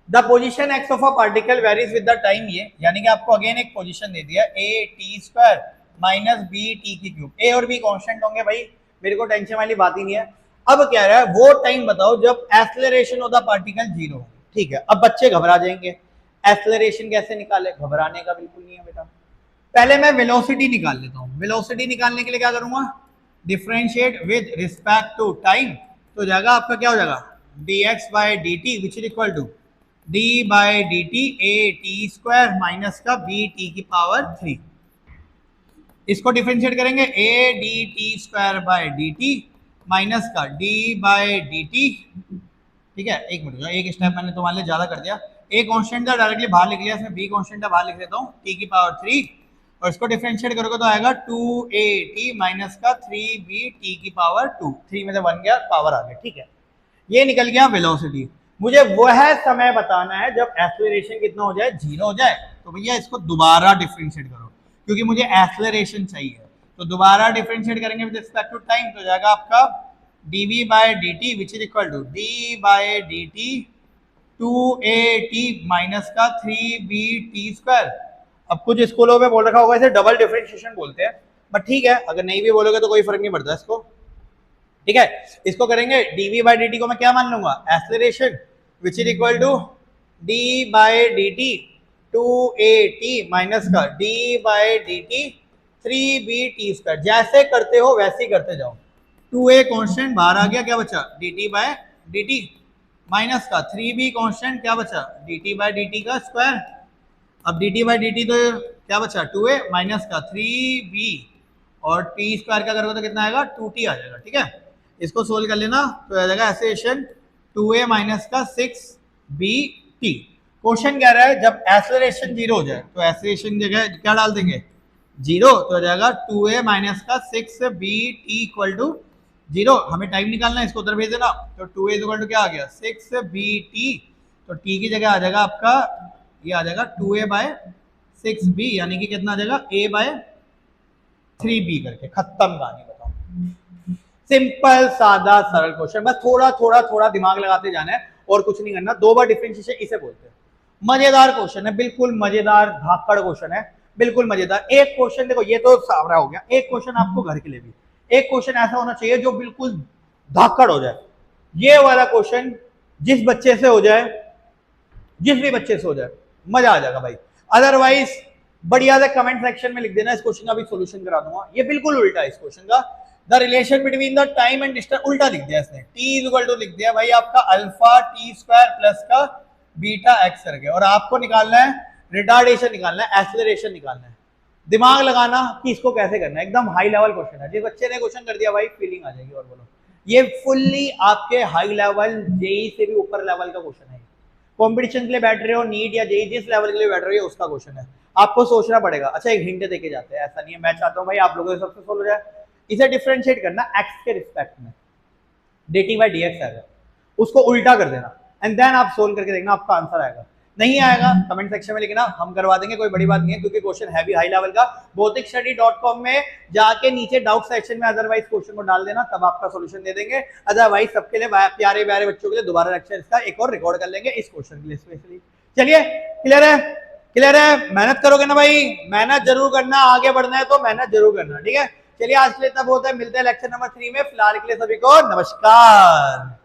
the position x of a particle varies with the time, ये यानी कि आपको अगेन एक पोजिशन दे दिया a t square minus b t की क्यूब। ए और बी कांस्टेंट होंगे भाई, मेरे को टेंशन वाली बात ही नहीं है। अब कह रहा है वो टाइम बताओ जब एक्सेलरेशन ऑफ द पार्टिकल 0 हो, ठीक है। अब बच्चे घबरा जाएंगे, एक्सेलरेशन कैसे निकाले, घबराने का बिल्कुल नहीं है बेटा। पहले मैं वेलोसिटी निकाल लेता हूँ। वेलोसिटी निकालने के लिए क्या करूंगा, differentiate with respect to time, तो जाएगा आपका क्या हो जाएगा dx by d t which is equal to d by d t a t square minus का बी टी की पावर 3। इसको डिफरेंशिएट करेंगे a d t square by d t minus का d बाई डी टी ठीक है, एक minute, एक step मैंने तुम्हारे लिए ज्यादा कर दिया। ए कांस्टेंट था डायरेक्टली बाहर लिख लिया, इसमें बी कांस्टेंट था बाहर लिख लेता हूँ, टी की पावर 3, और इसको डिफरेंशिएट करोगे तो आएगा 2at माइनस का 3b टी की पावर 2, 3 में से 1 गया, पावर आ गया। ठीक है, ये निकल गया वेलोसिटी। मुझे वह समय बताना है जब एक्सेलरेशन कितना हो जाए, 0 हो जाए। तो भैया इसको दोबारा डिफरेंशिएट करो, क्योंकि मुझे एक्सेलरेशन चाहिए। तो दोबारा डिफरेंशिएट करेंगे विद रिस्पेक्ट टू टाइम, तो जाएगा आपका dv by dt which is equal to d by dt 2at minus का 3bt स्क्वायर। अब कुछ स्कूलों में बोल रखा होगा इसे डबल डिफरेंशिएशन बोलते हैं, बट ठीक है, अगर नहीं भी बोलोगे तो कोई फर्क नहीं पड़ता इसको। ठीक है, इसको करेंगे dv by dt को मैं क्या मान लूंगा, acceleration, which is equal to d by dt 2at minus का d by dt 3bt square. जैसे करते हो वैसे ही करते जाओ। 2a कांस्टेंट बाहर आ गया, क्या बचा, dt by dt माइनस का 3b कांस्टेंट, क्या बचा, dt by dt का स्क्वायर। अब dt by dt तो क्या बचा, 2a माइनस का 3b, और t स्क्वायर का करोगे तो कितना आएगा, 2t आ जाएगा। ठीक है, इसको सोल्व कर लेना तो आ जाएगा एक्सेलरेशन 2a माइनस का 6bt। क्वेश्चन कह रहा है जब एक्सेलरेशन 0 हो जाए, तो एक्सेलरेशन जगह क्या डाल देंगे, 0, तो आ जाएगा 2a माइनस का 6bt इक्वल टू 0। हमें टाइम निकालना है, इसको उधर भेज देना। तो 2a इक्वल टू क्या आ गया, 6bt, तो t की जगह आ जाएगा आपका, ये आ जाएगा 2a बाय 6b, यानी कि कितना आ जाएगा, a बाय 3b करके खत्म कहानी। बताओ, सिंपल सादा सरल क्वेश्चन, बस थोड़ा थोड़ा थोड़ा दिमाग लगाते जाना है और कुछ नहीं करना। 2 बार डिफरेंशिएशन इसे बोलते हैं। मजेदार क्वेश्चन है, बिल्कुल मजेदार धाकड़ क्वेश्चन है, बिल्कुल मजेदार। एक क्वेश्चन देखो, ये तो सावरा हो गया, एक क्वेश्चन आपको घर के लिए भी, एक क्वेश्चन ऐसा होना चाहिए जो बिल्कुल धाकड़ हो जाए। ये वाला क्वेश्चन जिस बच्चे से हो जाए, जिस भी बच्चे से हो जाए, मजा आ जाएगा भाई। अदरवाइज बढ़िया से कमेंट सेक्शन में लिख देना, इस क्वेश्चन का भी सॉल्यूशन करा दूंगा। ये बिल्कुल उल्टा है इस क्वेश्चन का, the relation between the time and distance, उल्टा लिख दिया इसने। t इक्वल टू लिख दिया भाई आपका अल्फा टी स्क्वायर प्लस का बीटा एक्स करके, और आपको निकालना है रिटार्डेशन, निकालना है एक्सेलरेशन, निकालना है। दिमाग लगाना कि इसको कैसे करना है, एकदम हाई लेवल क्वेश्चन है। जिस बच्चे ने क्वेश्चन कर दिया भाई फीलिंग आ जाएगी। और बोलो, ये फुल्ली आपके हाई लेवल जेई से भी ऊपर लेवल का क्वेश्चन है। कॉम्पिटिशन के लिए बैठ रहे हो, नीट या जेई जिस लेवल के लिए बैठ रहे हो उसका क्वेश्चन है, आपको सोचना पड़ेगा। अच्छा, एक हिंट देके जाते हैं, ऐसा नहीं है मैं चाहता हूं भाई आप लोगों के सबसे सोल्व हो जाए। इसे डिफरेंशिएट करना एक्स के रिस्पेक्ट में, dt by dx आएगा, उसको उल्टा कर देना एंड देन आप सोल्व करके देखना, आपका आंसर आएगा। नहीं आएगा कमेंट सेक्शन में लिखना, हम करवा देंगे, कोई बड़ी बात नहीं है, क्योंकि क्वेश्चन है भी हाई लेवल का। भौतिकस्टडी.com में जाके नीचे डाउट सेक्शन में अदरवाइज क्वेश्चन को डाल देना, तब आपका सॉल्यूशन दे देंगे। अदरवाइज सबके लिए, प्यारे प्यारे बच्चों के लिए दोबारा लेक्चर इसका एक और रिकॉर्ड कर लेंगे इस क्वेश्चन के लिए स्पेशली। चलिए, क्लियर है, क्लियर है, मेहनत करोगे ना भाई, मेहनत जरूर करना, आगे बढ़ना है तो मेहनत जरूर करना। ठीक है, चलिए आज के लिए इतना बहुत है, मिलते हैं लेक्चर नंबर 3 में। फिलहाल के लिए सभी को नमस्कार।